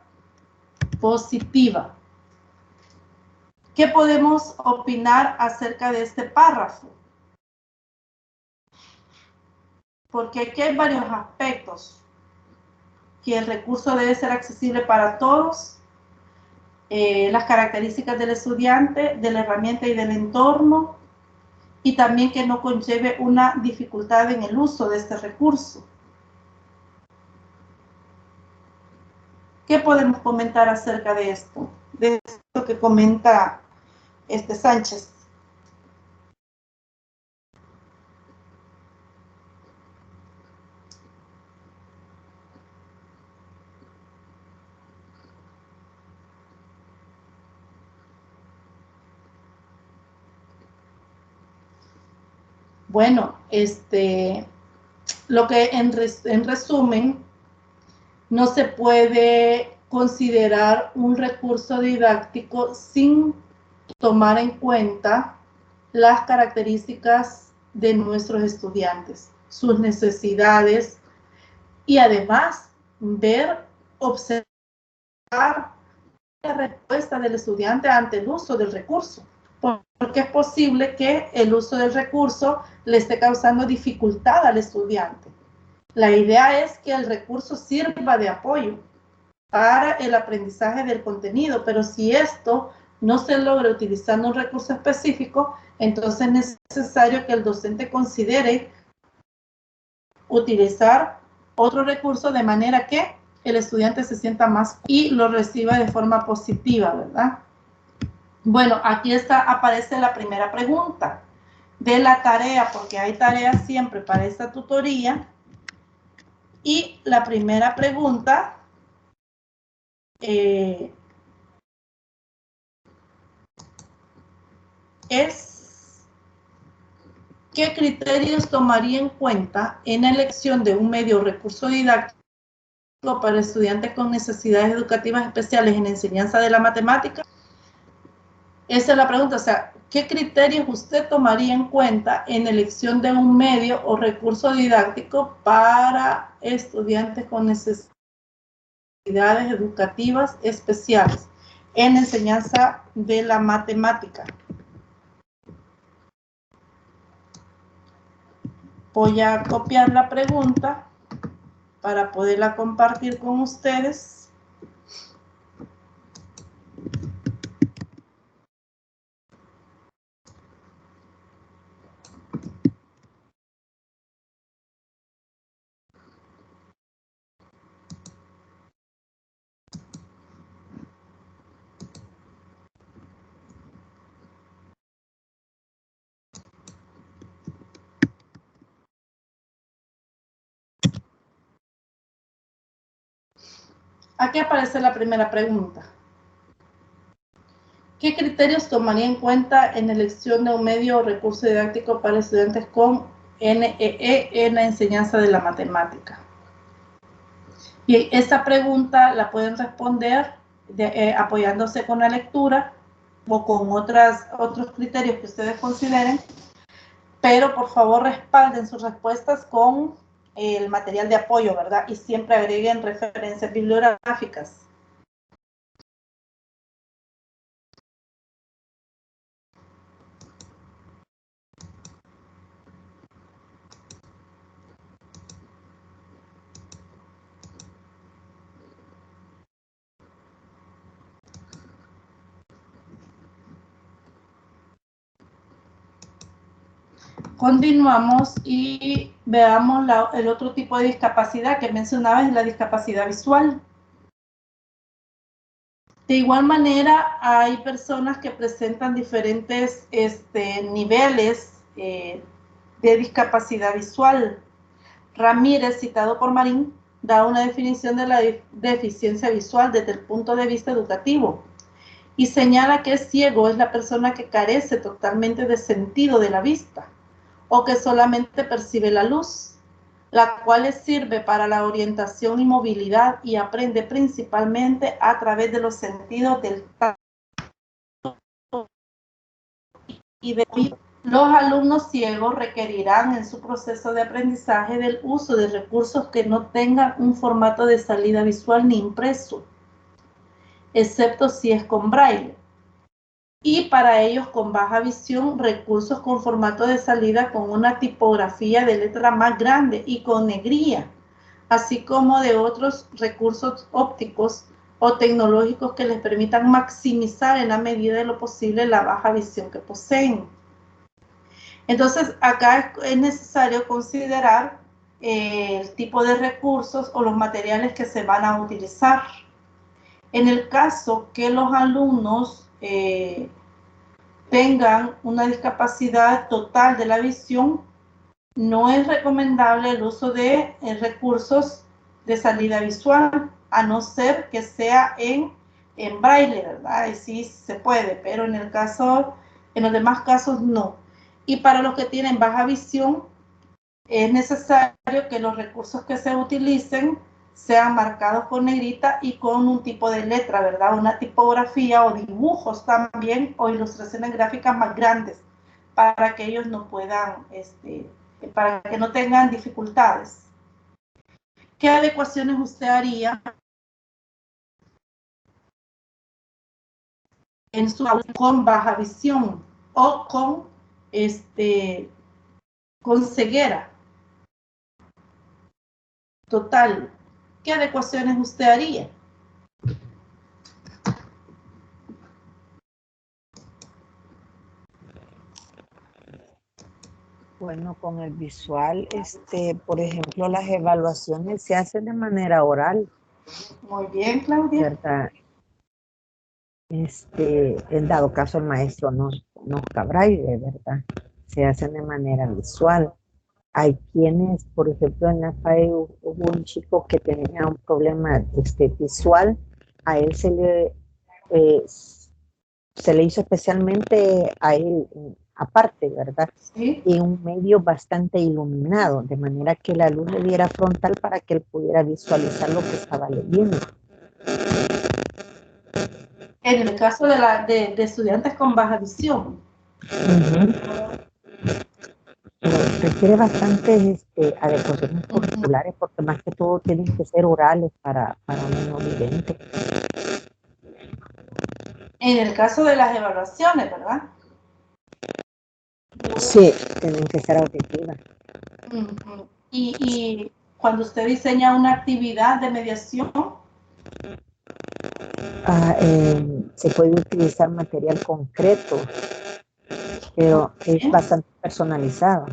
positiva. ¿Qué podemos opinar acerca de este párrafo? Porque aquí hay varios aspectos. Que el recurso debe ser accesible para todos, las características del estudiante, de la herramienta y del entorno, y también que no conlleve una dificultad en el uso de este recurso. ¿Qué podemos comentar acerca de esto? De esto que comenta Sánchez. Bueno, lo que en resumen, no se puede considerar un recurso didáctico sin tomar en cuenta las características de nuestros estudiantes, sus necesidades y además observar la respuesta del estudiante ante el uso del recurso, porque es posible que el uso del recurso le esté causando dificultad al estudiante. La idea es que el recurso sirva de apoyo para el aprendizaje del contenido, pero si esto no se logra utilizando un recurso específico, entonces es necesario que el docente considere utilizar otro recurso de manera que el estudiante se sienta más y lo reciba de forma positiva, ¿verdad? Bueno, aquí aparece la primera pregunta de la tarea, porque hay tareas siempre para esta tutoría. Y la primera pregunta es: ¿qué criterios tomaría en cuenta en la elección de un medio o recurso didáctico para estudiantes con necesidades educativas especiales en enseñanza de la matemática? Esa es la pregunta, o sea, ¿qué criterios usted tomaría en cuenta en elección de un medio o recurso didáctico para estudiantes con necesidades educativas especiales en enseñanza de la matemática? Voy a copiar la pregunta para poderla compartir con ustedes. Aquí aparece la primera pregunta. ¿Qué criterios tomaría en cuenta en elección de un medio o recurso didáctico para estudiantes con NEE en la enseñanza de la matemática? Y esta pregunta la pueden responder apoyándose con la lectura o con otros criterios que ustedes consideren, pero por favor respalden sus respuestas con el material de apoyo, ¿verdad? Y siempre agreguen referencias bibliográficas. Continuamos y veamos el otro tipo de discapacidad que mencionaba, es la discapacidad visual. De igual manera, hay personas que presentan diferentes niveles de discapacidad visual. Ramírez, citado por Marín, da una definición de la deficiencia visual desde el punto de vista educativo y señala que ciego es la persona que carece totalmente de sentido de la vista o que solamente percibe la luz, la cual les sirve para la orientación y movilidad y aprende principalmente a través de los sentidos del tacto y del oído. Los alumnos ciegos requerirán en su proceso de aprendizaje del uso de recursos que no tengan un formato de salida visual ni impreso, excepto si es con braille. Y para ellos con baja visión, recursos con formato de salida con una tipografía de letra más grande y con negría, así como de otros recursos ópticos o tecnológicos que les permitan maximizar en la medida de lo posible la baja visión que poseen. Entonces, acá es necesario considerar el tipo de recursos o los materiales que se van a utilizar. En el caso que los alumnos tengan una discapacidad total de la visión, no es recomendable el uso de recursos de salida visual, a no ser que sea en braille, ¿verdad? Y sí se puede, pero en los demás casos no. Y para los que tienen baja visión, es necesario que los recursos que se utilicen sean marcados con negrita y con un tipo de letra, ¿verdad? Una tipografía o dibujos también o ilustraciones gráficas más grandes para que ellos no puedan, para que no tengan dificultades. ¿Qué adecuaciones usted haría en su aula con baja visión o con ceguera total? ¿Qué adecuaciones usted haría? Bueno, con el visual, por ejemplo, las evaluaciones se hacen de manera oral. Muy bien, Claudia. ¿Verdad? En dado caso el maestro no braille, ¿verdad? Se hacen de manera visual. Hay quienes, por ejemplo, en la FAE hubo un chico que tenía un problema visual, a él se le hizo especialmente a él aparte, ¿verdad? Sí. Y un medio bastante iluminado, de manera que la luz le diera frontal para que él pudiera visualizar lo que estaba leyendo. En el caso de estudiantes con baja visión. Requiere bastantes adecuaciones curriculares porque más que todo tienen que ser orales para un no vidente. En el caso de las evaluaciones, ¿verdad? Sí, tienen que ser auditivas. Y cuando usted diseña una actividad de mediación, se puede utilizar material concreto, pero es bastante personalizado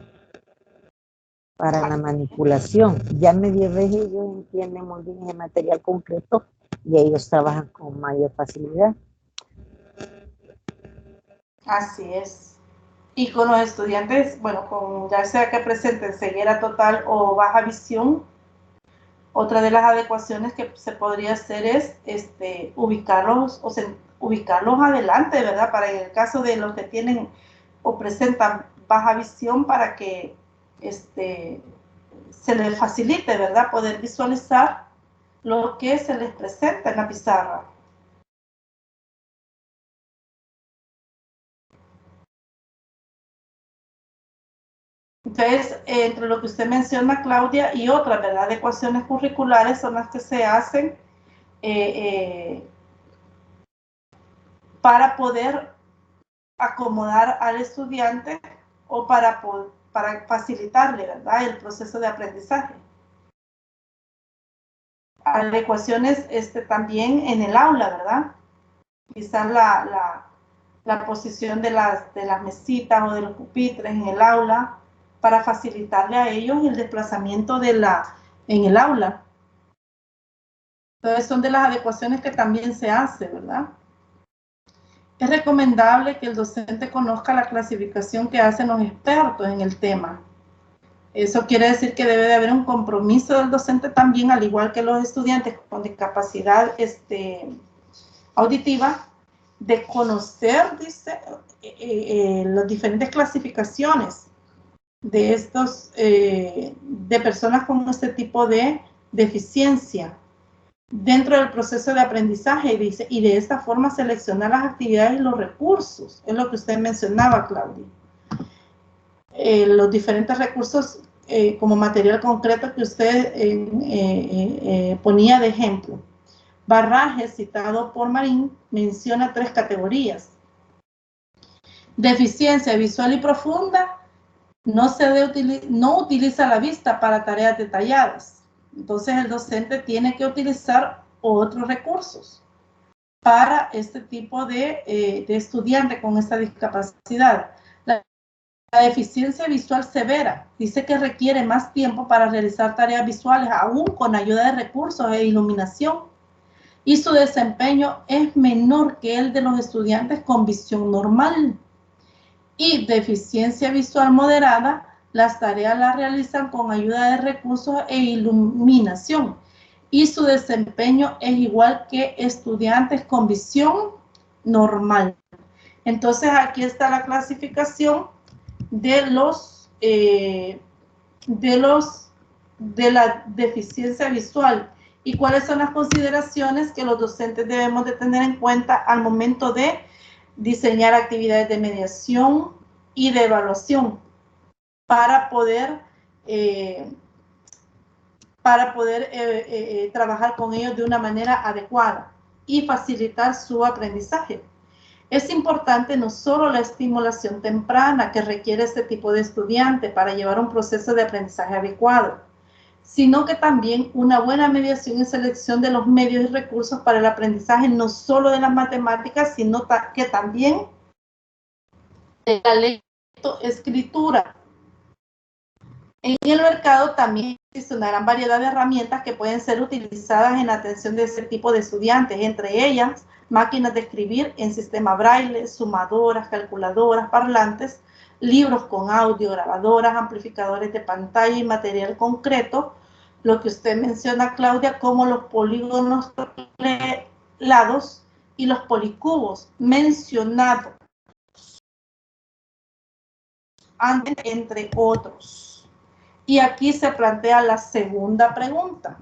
para la manipulación. Ya media vez ellos entienden muy bien el material concreto y ellos trabajan con mayor facilidad. Así es. Y con los estudiantes, bueno, con ya sea que presenten ceguera total o baja visión, otra de las adecuaciones que se podría hacer es ubicarlos adelante, ¿verdad? Para en el caso de los que tienen o presentan baja visión, para que se les facilite, ¿verdad? Poder visualizar lo que se les presenta en la pizarra. Entonces, entre lo que usted menciona, Claudia, y otras, ¿verdad?, adecuaciones curriculares son las que se hacen para poder acomodar al estudiante o para facilitarle, ¿verdad?, el proceso de aprendizaje. Adecuaciones también en el aula, ¿verdad? Quizás la posición de las mesitas o de los pupitres en el aula para facilitarle a ellos el desplazamiento en el aula. Entonces son de las adecuaciones que también se hace, ¿verdad? Es recomendable que el docente conozca la clasificación que hacen los expertos en el tema. Eso quiere decir que debe de haber un compromiso del docente también, al igual que los estudiantes con discapacidad auditiva, de conocer, dice, las diferentes clasificaciones de de personas con este tipo de deficiencia dentro del proceso de aprendizaje, dice, y de esta forma seleccionar las actividades y los recursos. Es lo que usted mencionaba, Claudia. Los diferentes recursos como material concreto que usted ponía de ejemplo. Barraje, citado por Marín, menciona 3 categorías. Deficiencia visual y profunda, no utiliza la vista para tareas detalladas. Entonces el docente tiene que utilizar otros recursos para este tipo de estudiante con esta discapacidad. La deficiencia visual severa dice que requiere más tiempo para realizar tareas visuales, aún con ayuda de recursos e iluminación, y su desempeño es menor que el de los estudiantes con visión normal. Y deficiencia visual moderada, las tareas las realizan con ayuda de recursos e iluminación, y su desempeño es igual que estudiantes con visión normal. Entonces aquí está la clasificación de la deficiencia visual y cuáles son las consideraciones que los docentes debemos de tener en cuenta al momento de diseñar actividades de mediación y de evaluación para poder trabajar con ellos de una manera adecuada y facilitar su aprendizaje. Es importante no solo la estimulación temprana que requiere este tipo de estudiante para llevar un proceso de aprendizaje adecuado, sino que también una buena mediación y selección de los medios y recursos para el aprendizaje, no solo de las matemáticas, sino que también de la lectoescritura. En el mercado también existe una gran variedad de herramientas que pueden ser utilizadas en la atención de ese tipo de estudiantes, entre ellas máquinas de escribir en sistema braille, sumadoras, calculadoras, parlantes, libros con audio, grabadoras, amplificadores de pantalla y material concreto, lo que usted menciona, Claudia, como los polígonos lados y los policubos mencionados, entre otros. Y aquí se plantea la segunda pregunta.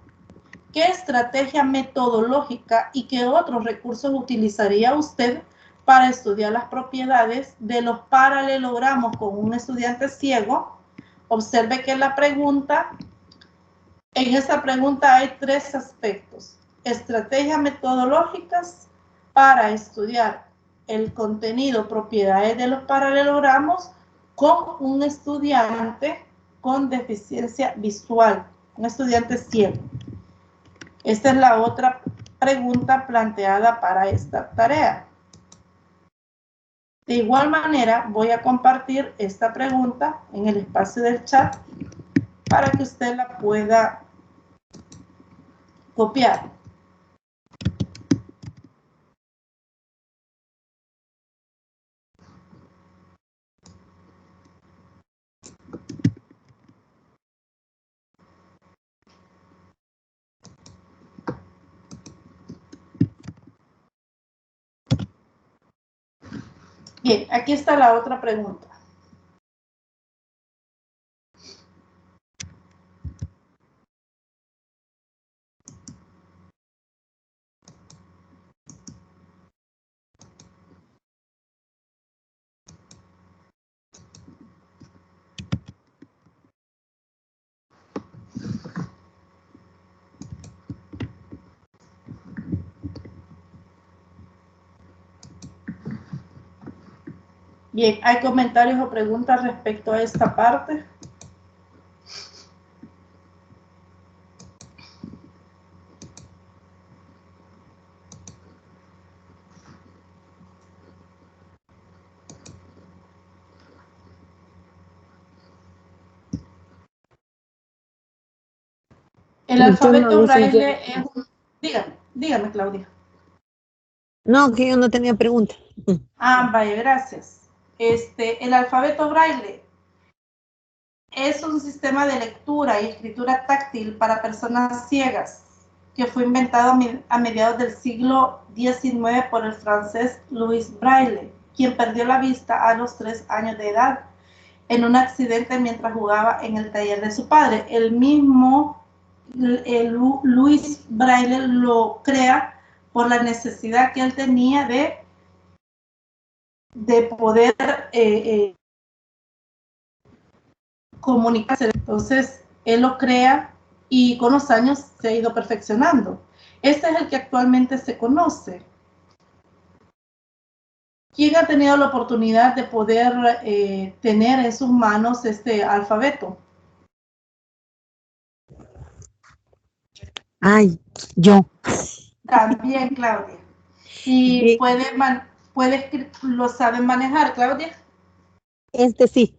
¿qué estrategia metodológica y qué otros recursos utilizaría usted para estudiar las propiedades de los paralelogramos con un estudiante ciego? Observe que la pregunta, en esa pregunta hay tres aspectos. Estrategias metodológicas para estudiar el contenido, propiedades de los paralelogramos con un estudiante con deficiencia visual, un estudiante ciego. Esta es la otra pregunta planteada para esta tarea. De igual manera, voy a compartir esta pregunta en el espacio del chat para que usted la pueda copiar. Bien, aquí está la otra pregunta. Bien, ¿hay comentarios o preguntas respecto a esta parte? El alfabeto braille es un... Dígame, Claudia. No, que yo no tenía pregunta. Ah, vaya, gracias. El alfabeto braille es un sistema de lectura y escritura táctil para personas ciegas que fue inventado a mediados del siglo XIX por el francés Louis Braille, quien perdió la vista a los 3 años de edad en un accidente mientras jugaba en el taller de su padre. El mismo Louis Braille lo crea por la necesidad que él tenía de poder comunicarse. Entonces, él lo crea y con los años se ha ido perfeccionando. Este es el que actualmente se conoce. ¿Quién ha tenido la oportunidad de poder tener en sus manos este alfabeto? Ay, yo. También, Claudia. ¿Y lo saben manejar, Claudia? Este sí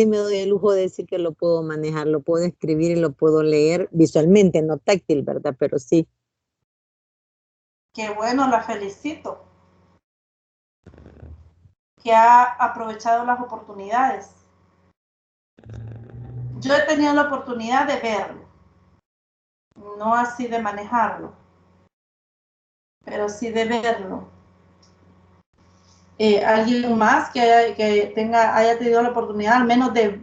me doy el lujo de decir que lo puedo manejar, lo puedo escribir y lo puedo leer visualmente, no táctil, ¿verdad? Pero sí. Qué bueno, la felicito. Que ha aprovechado las oportunidades. Yo he tenido la oportunidad de verlo, no así de manejarlo, pero sí de verlo. Alguien más que haya tenido la oportunidad al menos de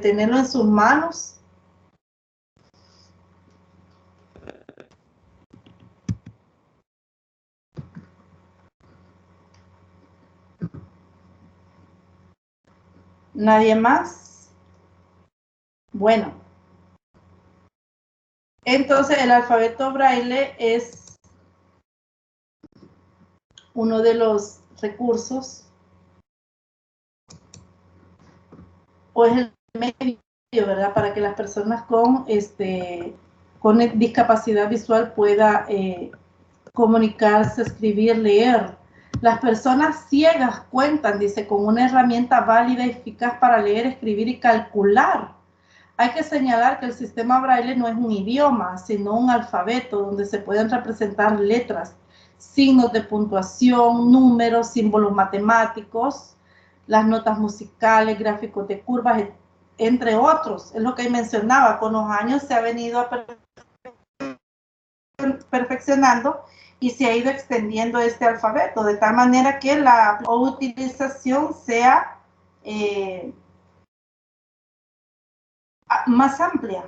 tenerlo en sus manos. ¿Nadie más? Bueno, entonces el alfabeto braille es uno de los recursos o es el medio, ¿verdad? Para que las personas con discapacidad visual pueda comunicarse, escribir, leer. Las personas ciegas cuentan, dice, con una herramienta válida y eficaz para leer, escribir y calcular. Hay que señalar que el sistema braille no es un idioma, sino un alfabeto donde se pueden representar letras, signos de puntuación, números, símbolos matemáticos, las notas musicales, gráficos de curvas, entre otros. Es lo que mencionaba, con los años se ha venido perfeccionando y se ha ido extendiendo este alfabeto, de tal manera que la utilización sea más amplia.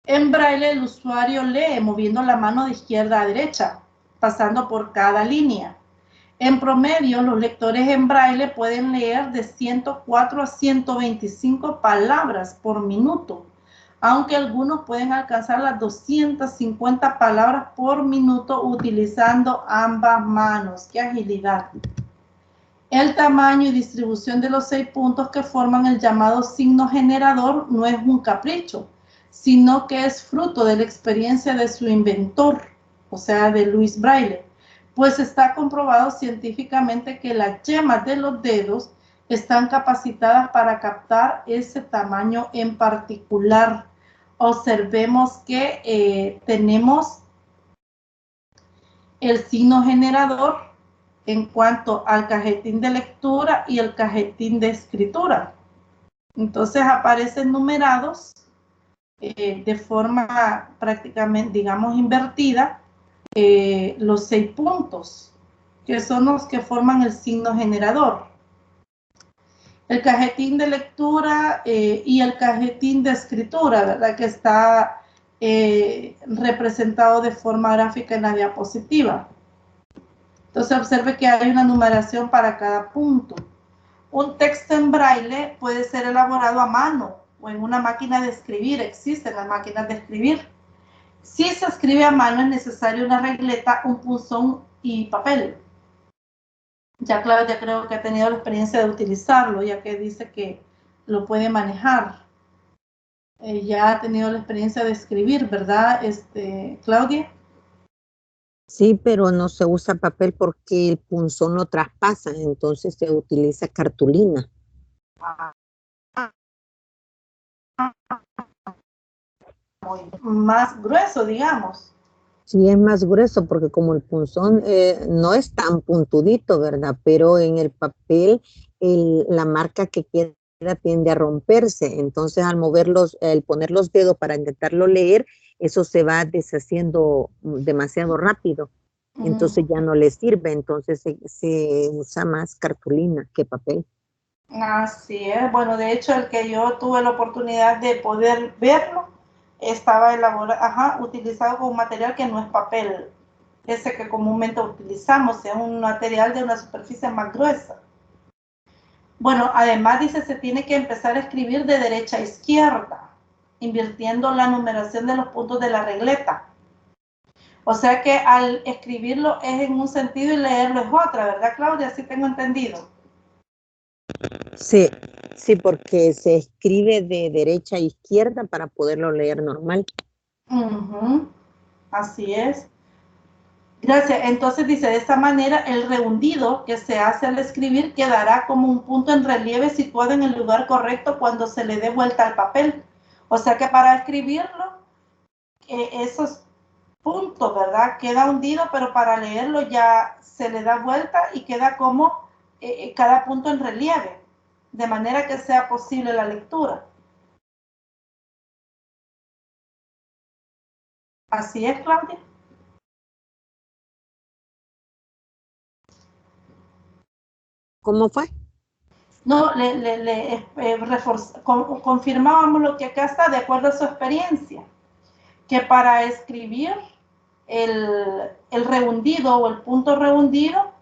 En braille el usuario lee moviendo la mano de izquierda a derecha, pasando por cada línea. En promedio, los lectores en braille pueden leer de 104 a 125 palabras por minuto, aunque algunos pueden alcanzar las 250 palabras por minuto utilizando ambas manos. ¡Qué agilidad! El tamaño y distribución de los 6 puntos que forman el llamado signo generador no es un capricho, sino que es fruto de la experiencia de su inventor, o sea, de Louis Braille, pues está comprobado científicamente que las yemas de los dedos están capacitadas para captar ese tamaño en particular. Observemos que tenemos el signo generador en cuanto al cajetín de lectura y el cajetín de escritura. Entonces aparecen numerados de forma prácticamente, digamos, invertida, los 6 puntos, que son los que forman el signo generador. El cajetín de lectura y el cajetín de escritura, ¿verdad? Que está representado de forma gráfica en la diapositiva. Entonces observe que hay una numeración para cada punto. Un texto en braille puede ser elaborado a mano o en una máquina de escribir. Existen las máquinas de escribir. Si se escribe a mano es necesario una regleta, un punzón y papel. Ya Claudia creo que ha tenido la experiencia de utilizarlo, ya que dice que lo puede manejar. Ya ha tenido la experiencia de escribir, ¿verdad, Claudia? Sí, pero no se usa papel porque el punzón lo traspasa, entonces se utiliza cartulina. Más grueso, digamos. Sí, es más grueso porque como el punzón no es tan puntudito, ¿verdad? Pero en el papel la marca que queda tiende a romperse. Entonces al moverlos, al poner los dedos para intentarlo leer, eso se va deshaciendo demasiado rápido. Entonces ya no le sirve. Entonces se usa más cartulina que papel. Así es. Bueno, de hecho, el que yo tuve la oportunidad de poder verlo estaba elaborado, utilizado con un material que no es papel, ese que comúnmente utilizamos, es un material de una superficie más gruesa. Bueno, además dice, se tiene que empezar a escribir de derecha a izquierda, invirtiendo la numeración de los puntos de la regleta. O sea que al escribirlo es en un sentido y leerlo es otra, ¿verdad, Claudia? Así tengo entendido. Sí, sí, porque se escribe de derecha a izquierda para poderlo leer normal. Así es. Gracias. Entonces dice, de esta manera el rehundido que se hace al escribir quedará como un punto en relieve situado en el lugar correcto cuando se le dé vuelta al papel. O sea que para escribirlo, esos puntos, ¿verdad? Queda hundido, pero para leerlo ya se le da vuelta y queda como cada punto en relieve, de manera que sea posible la lectura. Así es, Claudia. ¿Cómo fue? No, confirmábamos lo que acá está, de acuerdo a su experiencia, que para escribir el rehundido o el punto rehundido,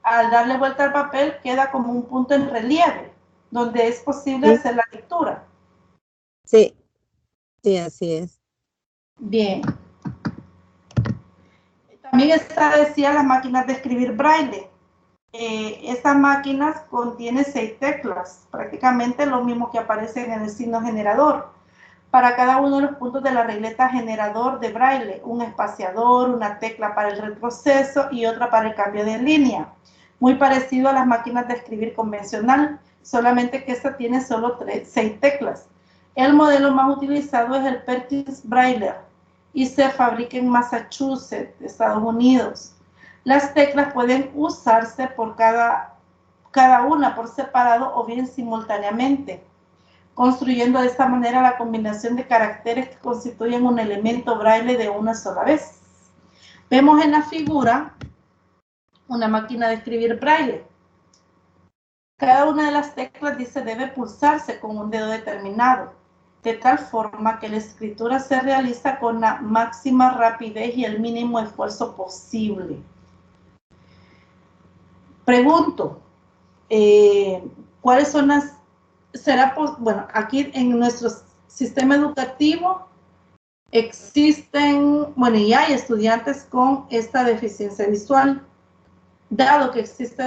al darle vuelta al papel, queda como un punto en relieve, donde es posible Sí, hacer la lectura. sí, sí, así es. Bien. También está, decía, las máquinas de escribir braille. Estas máquinas contienen 6 teclas, prácticamente lo mismo que aparece en el signo generador. Para cada uno de los puntos de la regleta generador de braille, un espaciador, una tecla para el retroceso y otra para el cambio de línea. Muy parecido a las máquinas de escribir convencional, solamente que esta tiene solo 6 teclas. El modelo más utilizado es el Perkins Braille y se fabrica en Massachusetts, Estados Unidos. Las teclas pueden usarse por cada una por separado o bien simultáneamente, construyendo de esta manera la combinación de caracteres que constituyen un elemento braille de una sola vez. Vemos en la figura una máquina de escribir braille. Cada una de las teclas dice debe pulsarse con un dedo determinado. de tal forma que la escritura se realiza con la máxima rapidez y el mínimo esfuerzo posible. Pregunto, ¿cuáles son las... bueno, aquí en nuestro sistema educativo existen, bueno, y hay estudiantes con esta deficiencia visual. Dado que existe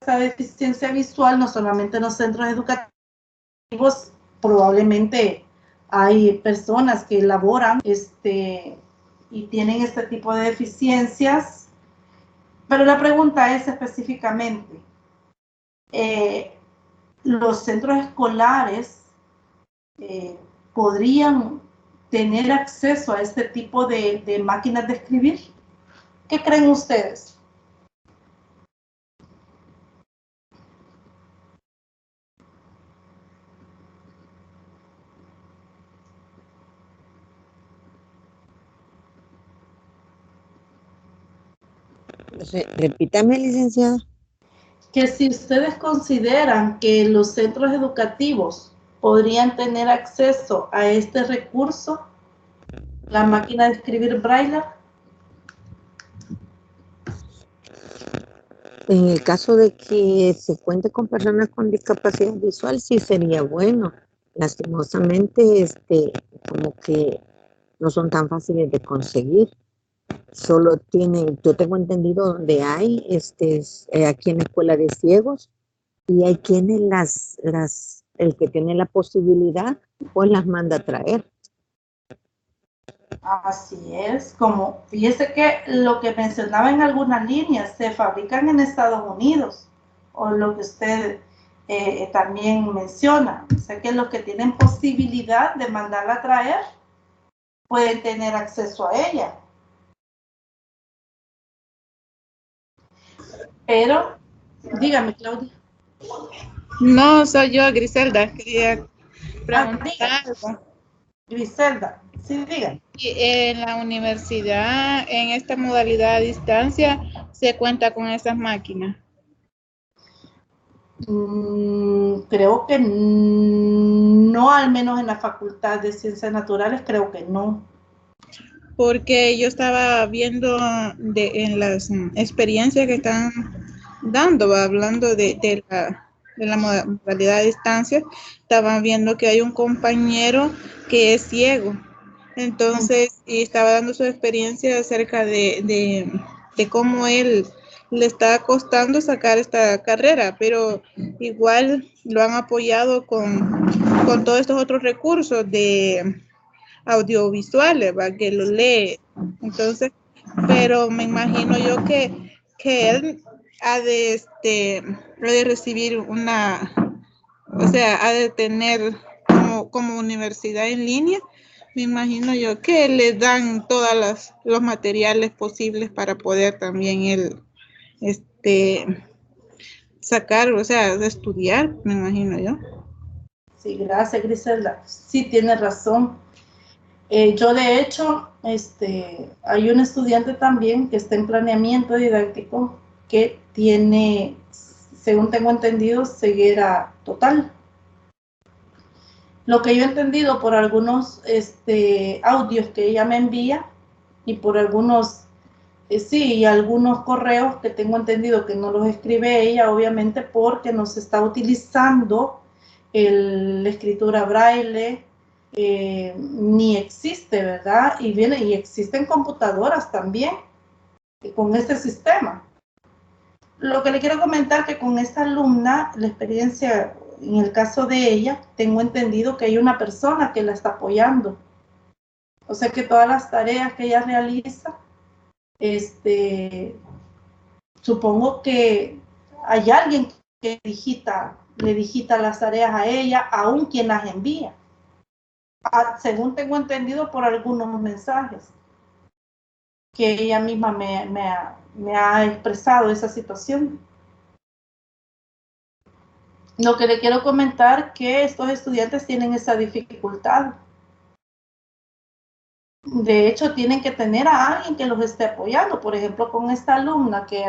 esta deficiencia visual, no solamente en los centros educativos, probablemente hay personas que elaboran y tienen este tipo de deficiencias, pero la pregunta es específicamente, ¿los centros escolares podrían tener acceso a este tipo de máquinas de escribir? ¿Qué creen ustedes? Repítame, licenciada. Que si ustedes consideran que los centros educativos podrían tener acceso a este recurso, la máquina de escribir braille. En el caso de que se cuente con personas con discapacidad visual, sí sería bueno. Lastimosamente, como que no son tan fáciles de conseguir. Solo tienen, yo tengo entendido donde hay, aquí en la escuela de ciegos, y hay quienes el que tiene la posibilidad, pues las manda a traer. Así es, como fíjese que lo que mencionaba en algunas líneas se fabrican en Estados Unidos, o lo que usted también menciona. O sea que los que tienen posibilidad de mandarla a traer pueden tener acceso a ella. Pero, dígame, Claudia. No, soy yo, Griselda. Quería preguntar algo. Griselda, sí, dígame. Y en la universidad, en esta modalidad a distancia, ¿se cuenta con esas máquinas? Creo que no, al menos en la Facultad de Ciencias Naturales, creo que no. Porque yo estaba viendo en las experiencias que están dando, hablando de la modalidad a distancia, estaba viendo que hay un compañero que es ciego. Entonces, y estaba dando su experiencia acerca de cómo él le está costando sacar esta carrera, pero igual lo han apoyado con todos estos otros recursos de audiovisuales, ¿va? Que lo lee. Entonces, pero me imagino yo que él ha de recibir o sea, ha de tener como universidad en línea. Me imagino yo que le dan todos los materiales posibles para poder también él sacar, o sea, de estudiar, me imagino yo. Sí, gracias, Griselda. Sí, tiene razón. Yo, de hecho, hay un estudiante también que está en planeamiento didáctico que tiene, según tengo entendido, ceguera total. Lo que yo he entendido por algunos audios que ella me envía y por algunos, y algunos correos que tengo entendido que no los escribe ella, obviamente porque no se está utilizando la escritura braille, ni existe, ¿verdad? Y existen computadoras también con este sistema. Lo que le quiero comentar que con esta alumna, la experiencia, en el caso de ella, tengo entendido que hay una persona que la está apoyando. O sea que todas las tareas que ella realiza, supongo que hay alguien que le digita las tareas a ella, aún quien las envía. Según tengo entendido por algunos mensajes que ella misma me ha expresado esa situación. Lo que le quiero comentar que estos estudiantes tienen esa dificultad. De hecho, tienen que tener a alguien que los esté apoyando. Por ejemplo, con esta alumna que,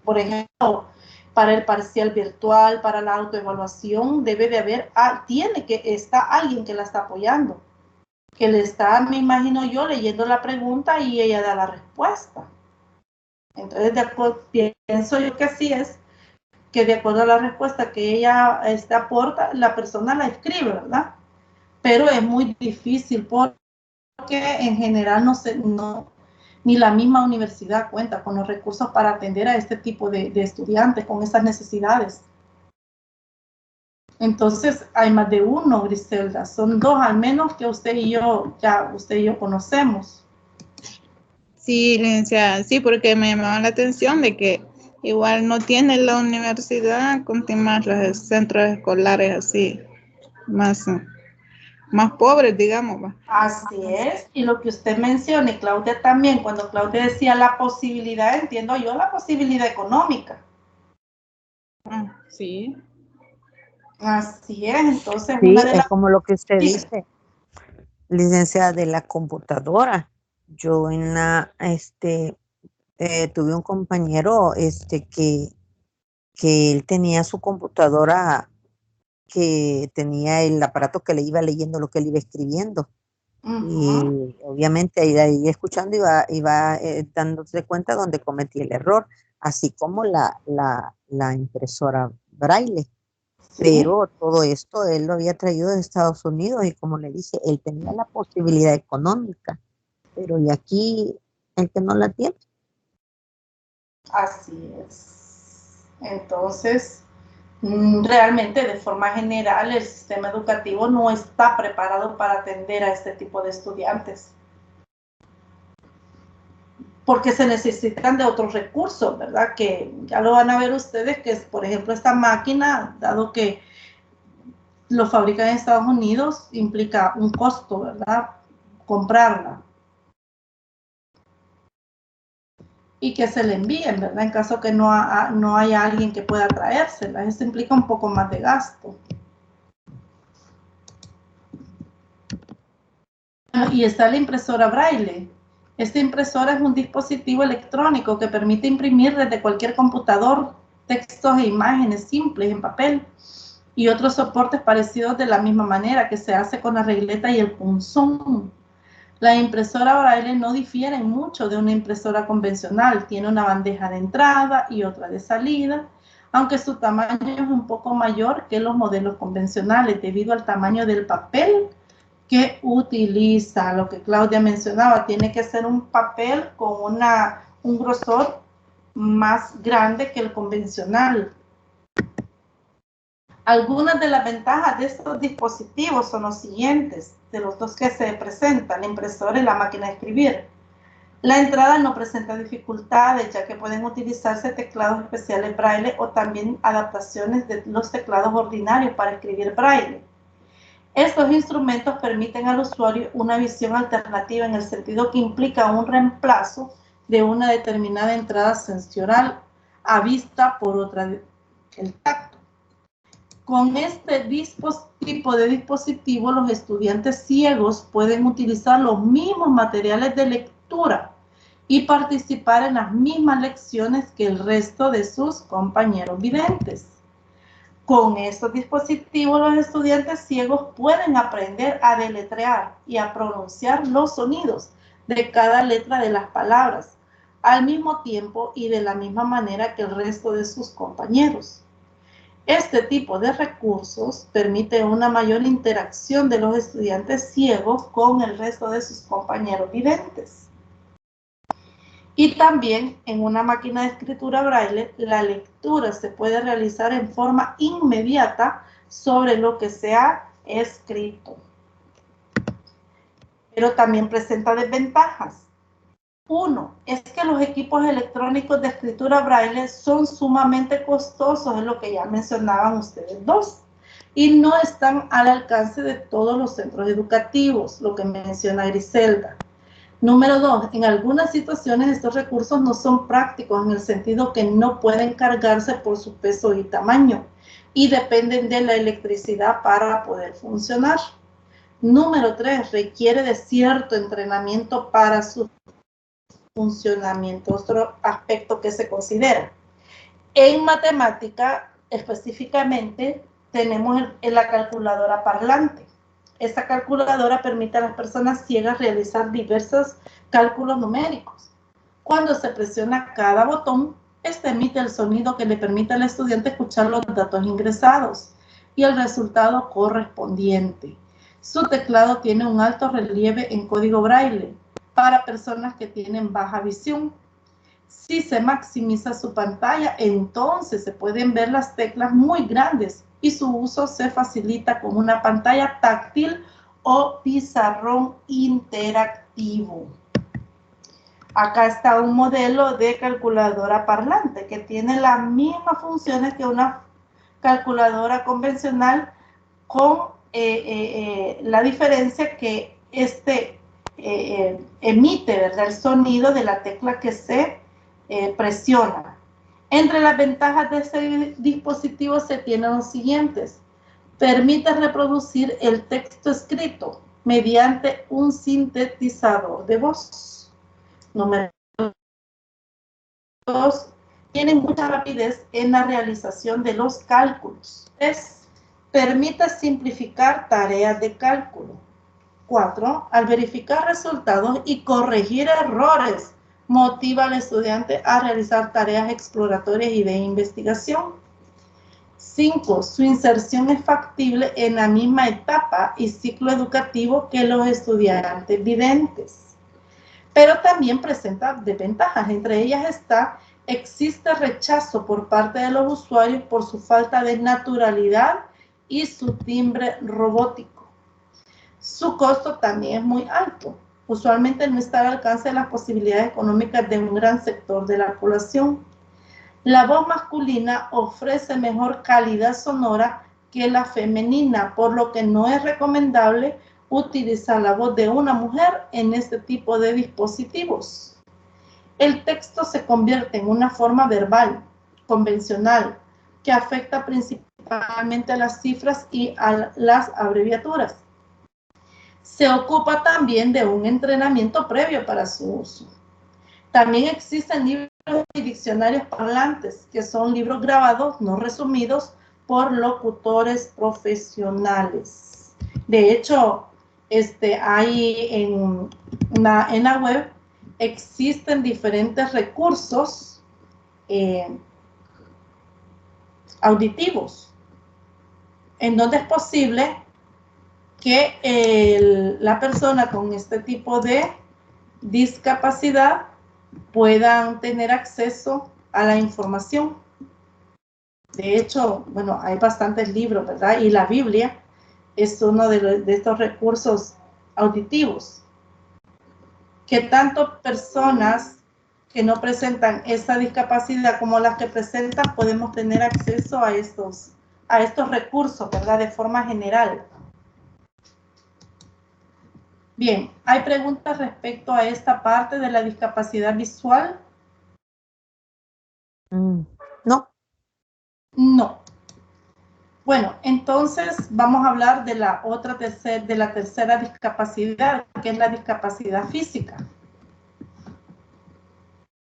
por ejemplo, para el parcial virtual, para la autoevaluación, debe de haber, está alguien que la está apoyando, que le está, me imagino yo, leyendo la pregunta y ella da la respuesta. Entonces, pienso yo que así es, que de acuerdo a la respuesta que ella aporta, la persona la escribe, ¿verdad? Pero es muy difícil porque en general ni la misma universidad cuenta con los recursos para atender a este tipo de estudiantes con esas necesidades. Entonces, hay más de uno, Griselda. Son dos al menos que usted y yo conocemos. Sí, licenciada, sí, porque me llamaba la atención de que igual no tiene la universidad con temas los centros escolares así, más pobres, digamos. ¿Va? Así es, y lo que usted menciona, y Claudia también, cuando Claudia decía la posibilidad, entiendo yo la posibilidad económica. Sí. Así es, entonces sí, es como lo que usted dice, licenciada, de la computadora. Yo tuve un compañero que él tenía su computadora, que tenía el aparato que le iba leyendo lo que él iba escribiendo. Y obviamente ahí escuchando iba dándose cuenta donde cometí el error, así como la impresora Braille. Sí. Pero todo esto él lo había traído de Estados Unidos y como le dije, él tenía la posibilidad económica, pero y aquí el que no la tiene. Así es. Entonces, realmente de forma general el sistema educativo no está preparado para atender a este tipo de estudiantes. Porque se necesitan de otros recursos, ¿verdad? Que ya lo van a ver ustedes, que es, por ejemplo, esta máquina, dado que lo fabrican en Estados Unidos, implica un costo, ¿verdad? Comprarla. Y que se le envíen, ¿verdad? En caso que no haya alguien que pueda traérsela. Eso implica un poco más de gasto. Y está la impresora Braille. Esta impresora es un dispositivo electrónico que permite imprimir desde cualquier computador textos e imágenes simples en papel y otros soportes parecidos de la misma manera que se hace con la regleta y el punzón. La impresora Braille no difiere mucho de una impresora convencional. Tiene una bandeja de entrada y otra de salida, aunque su tamaño es un poco mayor que los modelos convencionales debido al tamaño del papel que utiliza. Lo que Claudia mencionaba, tiene que ser un papel con un grosor más grande que el convencional. Algunas de las ventajas de estos dispositivos son los siguientes, de los dos que se presentan, la impresora y la máquina de escribir. La entrada no presenta dificultades, ya que pueden utilizarse teclados especiales Braille o también adaptaciones de los teclados ordinarios para escribir Braille. Estos instrumentos permiten al usuario una visión alternativa en el sentido que implica un reemplazo de una determinada entrada sensorial a vista por otra, el tacto. Con este tipo de dispositivo, los estudiantes ciegos pueden utilizar los mismos materiales de lectura y participar en las mismas lecciones que el resto de sus compañeros videntes. Con estos dispositivos, los estudiantes ciegos pueden aprender a deletrear y a pronunciar los sonidos de cada letra de las palabras al mismo tiempo y de la misma manera que el resto de sus compañeros. Este tipo de recursos permite una mayor interacción de los estudiantes ciegos con el resto de sus compañeros videntes. Y también en una máquina de escritura Braille, la lectura se puede realizar en forma inmediata sobre lo que se ha escrito. Pero también presenta desventajas. Uno, es que los equipos electrónicos de escritura Braille son sumamente costosos, es lo que ya mencionaban ustedes dos, y no están al alcance de todos los centros educativos, lo que menciona Griselda. Número 2, en algunas situaciones estos recursos no son prácticos en el sentido que no pueden cargarse por su peso y tamaño y dependen de la electricidad para poder funcionar. Número 3, requiere de cierto entrenamiento para su funcionamiento, otro aspecto que se considera. En matemática, específicamente, tenemos la calculadora parlante. Esta calculadora permite a las personas ciegas realizar diversos cálculos numéricos. Cuando se presiona cada botón, este emite el sonido que le permite al estudiante escuchar los datos ingresados y el resultado correspondiente. Su teclado tiene un alto relieve en código braille para personas que tienen baja visión. Si se maximiza su pantalla, entonces se pueden ver las teclas muy grandes y su uso se facilita con una pantalla táctil o pizarrón interactivo. Acá está un modelo de calculadora parlante que tiene las mismas funciones que una calculadora convencional, con la diferencia que emite, ¿verdad?, el sonido de la tecla que se presiona. Entre las ventajas de este dispositivo se tienen los siguientes. Permite reproducir el texto escrito mediante un sintetizador de voz. Número 2. Tiene mucha rapidez en la realización de los cálculos. 3. Permite simplificar tareas de cálculo. 4. Al verificar resultados y corregir errores, motiva al estudiante a realizar tareas exploratorias y de investigación. 5. Su inserción es factible en la misma etapa y ciclo educativo que los estudiantes videntes. Pero también presenta desventajas. Entre ellas existe rechazo por parte de los usuarios por su falta de naturalidad y su timbre robótico. Su costo también es muy alto. Usualmente no está al alcance de las posibilidades económicas de un gran sector de la población. La voz masculina ofrece mejor calidad sonora que la femenina, por lo que no es recomendable utilizar la voz de una mujer en este tipo de dispositivos. El texto se convierte en una forma verbal, convencional, que afecta principalmente a las cifras y a las abreviaturas. Se ocupa también de un entrenamiento previo para su uso. También existen libros y diccionarios parlantes, que son libros grabados, no resumidos, por locutores profesionales. De hecho, hay en la web, existen diferentes recursos auditivos, en donde es posible que la persona con este tipo de discapacidad puedan tener acceso a la información. De hecho, bueno, hay bastantes libros, ¿verdad? Y la Biblia es uno de estos recursos auditivos, que tanto personas que no presentan esta discapacidad como las que presentan podemos tener acceso a estos recursos, ¿verdad? De forma general. Bien, ¿hay preguntas respecto a esta parte de la discapacidad visual? No. No. Bueno, entonces vamos a hablar de la tercera discapacidad, que es la discapacidad física.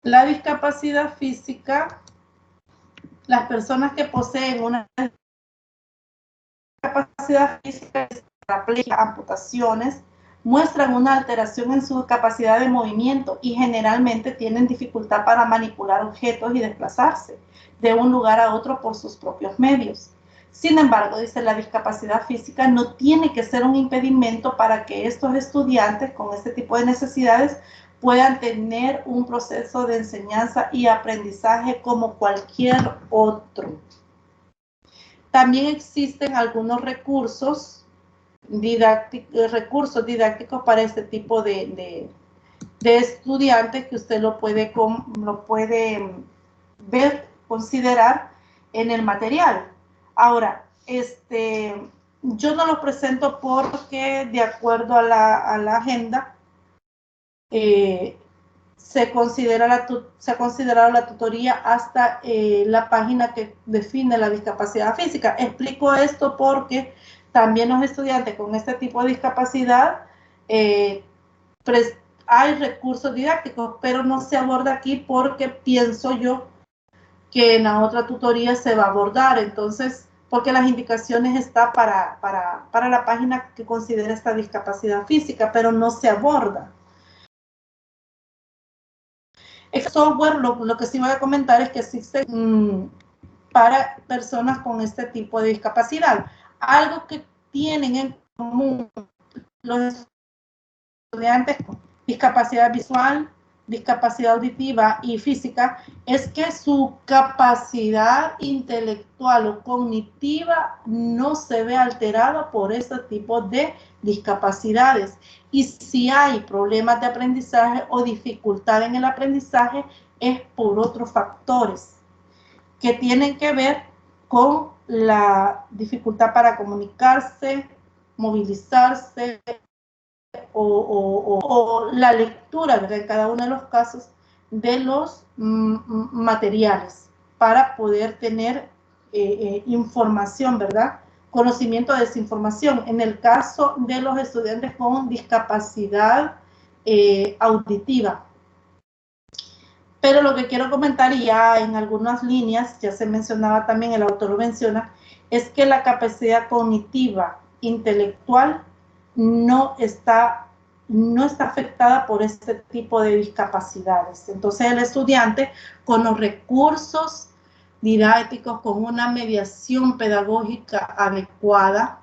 La discapacidad física, las personas que poseen una discapacidad física, amputaciones, muestran una alteración en su capacidad de movimiento y generalmente tienen dificultad para manipular objetos y desplazarse de un lugar a otro por sus propios medios. Sin embargo, dice, la discapacidad física no tiene que ser un impedimento para que estos estudiantes con este tipo de necesidades puedan tener un proceso de enseñanza y aprendizaje como cualquier otro. También existen algunos recursos didácticos para este tipo de estudiantes que usted lo puede ver, considerar en el material. Ahora, yo no los presento porque de acuerdo a la agenda se ha considerado la tutoría hasta la página que define la discapacidad física. Explico esto porque también los estudiantes con este tipo de discapacidad hay recursos didácticos, pero no se aborda aquí porque pienso yo que en la otra tutoría se va a abordar. Entonces, porque las indicaciones están para la página que considera esta discapacidad física, pero no se aborda. El software, lo que sí voy a comentar es que existe para personas con este tipo de discapacidad. Algo que tienen en común los estudiantes con discapacidad visual, discapacidad auditiva y física es que su capacidad intelectual o cognitiva no se ve alterada por este tipo de discapacidades. Y si hay problemas de aprendizaje o dificultad en el aprendizaje, es por otros factores que tienen que ver con la dificultad para comunicarse, movilizarse, o la lectura, ¿verdad?, en cada uno de los casos de los materiales para poder tener información, ¿verdad? Conocimiento de desinformación. En el caso de los estudiantes con discapacidad auditiva. Pero lo que quiero comentar, y ya en algunas líneas, ya se mencionaba también, el autor lo menciona, es que la capacidad cognitiva, intelectual, no está afectada por este tipo de discapacidades. Entonces el estudiante con los recursos didácticos, con una mediación pedagógica adecuada,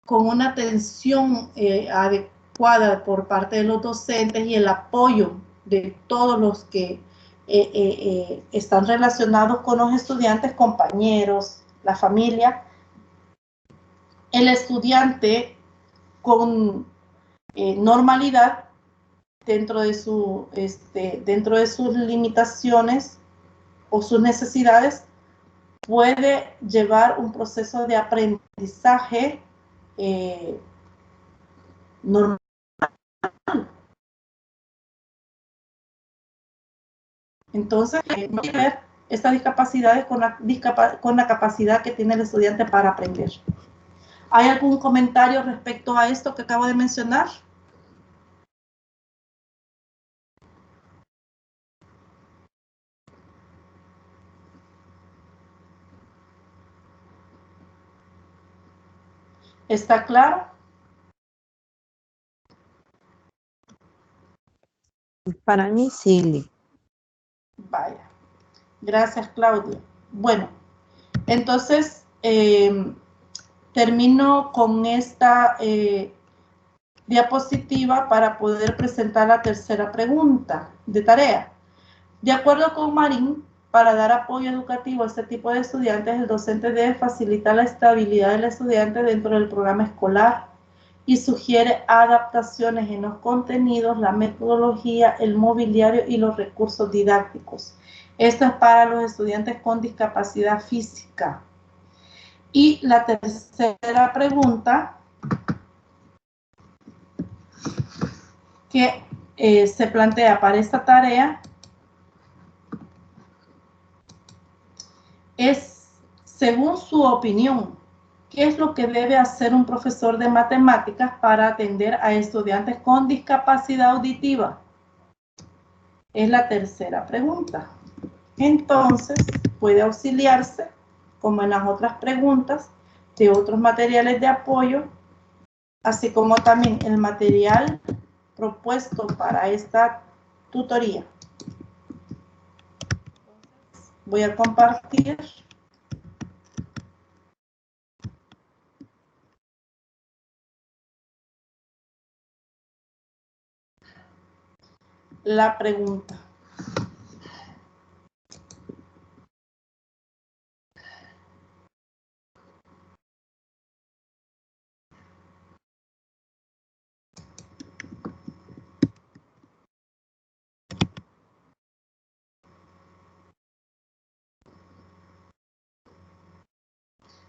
con una atención adecuada por parte de los docentes y el apoyo de todos los que están relacionados con los estudiantes, compañeros, la familia, el estudiante con normalidad dentro de sus limitaciones o sus necesidades, puede llevar un proceso de aprendizaje normal. Entonces, no hay que ver estas discapacidades con la capacidad que tiene el estudiante para aprender. ¿Hay algún comentario respecto a esto que acabo de mencionar? ¿Está claro? Para mí sí. Vaya. Gracias, Claudia. Bueno, entonces termino con esta diapositiva para poder presentar la tercera pregunta de tarea. De acuerdo con Marín, para dar apoyo educativo a este tipo de estudiantes, el docente debe facilitar la estabilidad del estudiante dentro del programa escolar y sugiere adaptaciones en los contenidos, la metodología, el mobiliario y los recursos didácticos. Esto es para los estudiantes con discapacidad física. Y la tercera pregunta que se plantea para esta tarea es, según su opinión, ¿qué es lo que debe hacer un profesor de matemáticas para atender a estudiantes con discapacidad auditiva? Es la tercera pregunta. Entonces, puede auxiliarse, como en las otras preguntas, de otros materiales de apoyo, así como también el material propuesto para esta tutoría. Voy a compartir la pregunta.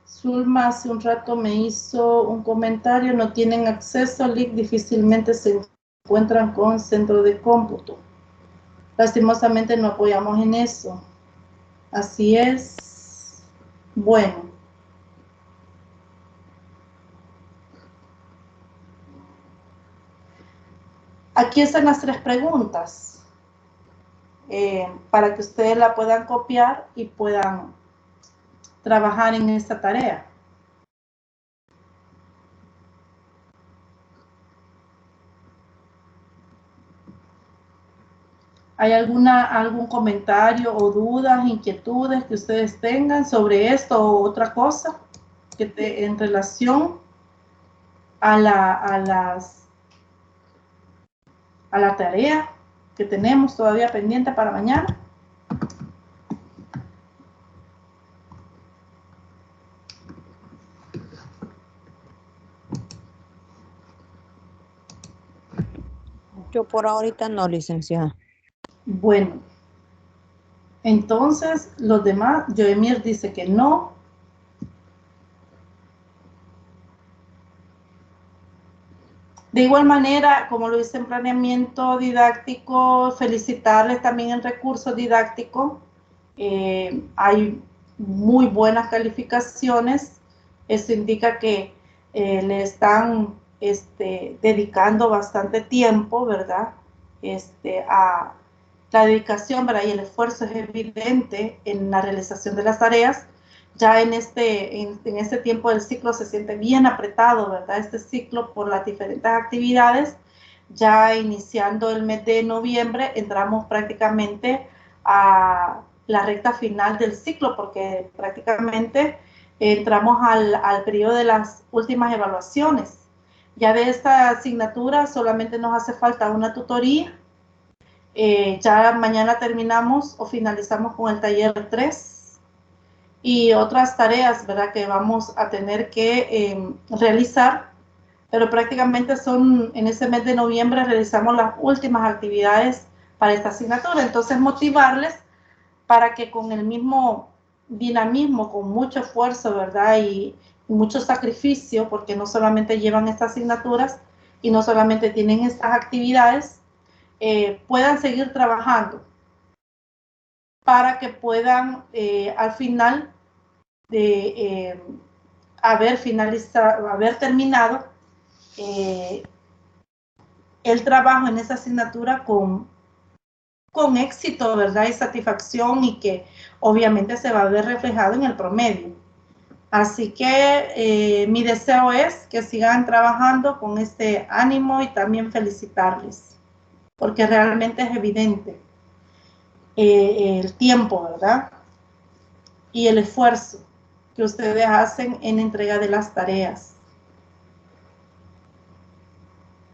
Zulma hace un rato me hizo un comentario, no tienen acceso al link, difícilmente se encuentran con centro de cómputo. Lastimosamente no apoyamos en eso. Así es. Bueno. Aquí están las tres preguntas. para que ustedes la puedan copiar y puedan trabajar en esta tarea. ¿Hay algún comentario o dudas, inquietudes que ustedes tengan sobre esto o otra cosa en relación a la tarea que tenemos todavía pendiente para mañana? Yo por ahorita no, licenciada. Bueno, entonces los demás, Joemir dice que no. De igual manera, como lo hice en planeamiento didáctico, felicitarles también en recursos didácticos. Hay muy buenas calificaciones. Esto indica que le están dedicando bastante tiempo, ¿verdad? A la dedicación, ¿verdad? Y el esfuerzo es evidente en la realización de las tareas. Ya en este tiempo del ciclo se siente bien apretado, ¿verdad? Este ciclo por las diferentes actividades. Ya iniciando el mes de noviembre, entramos prácticamente a la recta final del ciclo, porque prácticamente entramos al periodo de las últimas evaluaciones. Ya de esta asignatura solamente nos hace falta una tutoría. Ya mañana terminamos o finalizamos con el taller 3 y otras tareas, ¿verdad?, que vamos a tener que realizar, pero prácticamente son en ese mes de noviembre realizamos las últimas actividades para esta asignatura. Entonces motivarles para que con el mismo dinamismo, con mucho esfuerzo, ¿verdad?, y mucho sacrificio, porque no solamente llevan estas asignaturas y no solamente tienen estas actividades, puedan seguir trabajando para que puedan al final de haber terminado el trabajo en esa asignatura con éxito, ¿verdad? Y satisfacción, y que obviamente se va a ver reflejado en el promedio. Así que mi deseo es que sigan trabajando con este ánimo y también felicitarles, porque realmente es evidente el tiempo, ¿verdad? Y el esfuerzo que ustedes hacen en entrega de las tareas.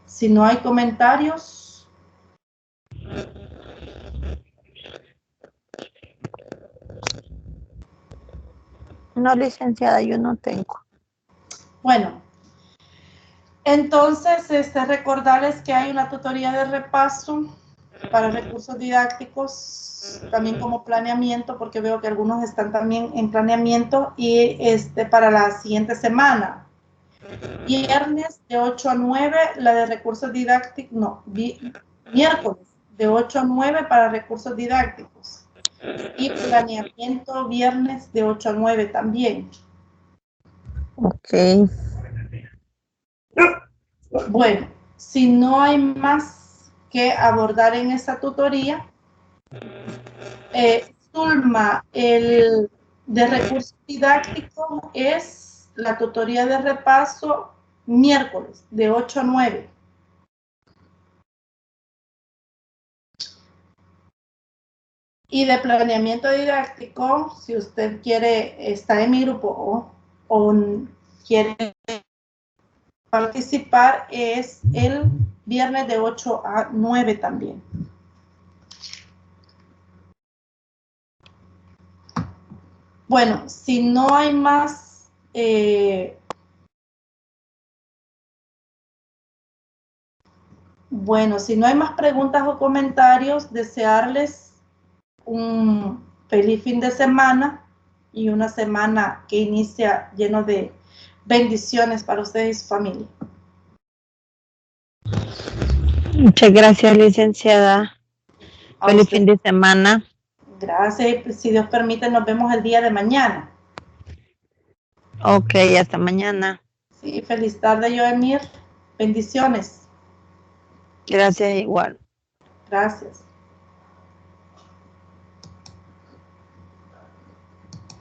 Si no hay comentarios. No, licenciada, yo no tengo. Bueno, entonces recordarles que hay una tutoría de repaso para recursos didácticos, también como planeamiento, porque veo que algunos están también en planeamiento, y para la siguiente semana. Viernes de 8 a 9, la de recursos didácticos, no, miércoles de 8 a 9 para recursos didácticos. Y planeamiento viernes de 8 a 9 también. Ok. Bueno, si no hay más que abordar en esa tutoría, Zulma, el de recursos didácticos es la tutoría de repaso miércoles de 8 a 9. Y de planeamiento didáctico, si usted quiere estar en mi grupo o quiere participar, es el viernes de 8 a 9 también. Bueno, si no hay más si no hay más preguntas o comentarios, desearles un feliz fin de semana y una semana que inicia lleno de bendiciones para ustedes y su familia. Muchas gracias, licenciada. Feliz fin de semana. Gracias. Si Dios permite, nos vemos el día de mañana. Ok, hasta mañana. Sí, feliz tarde, Joemir. Bendiciones. Gracias, igual. Gracias.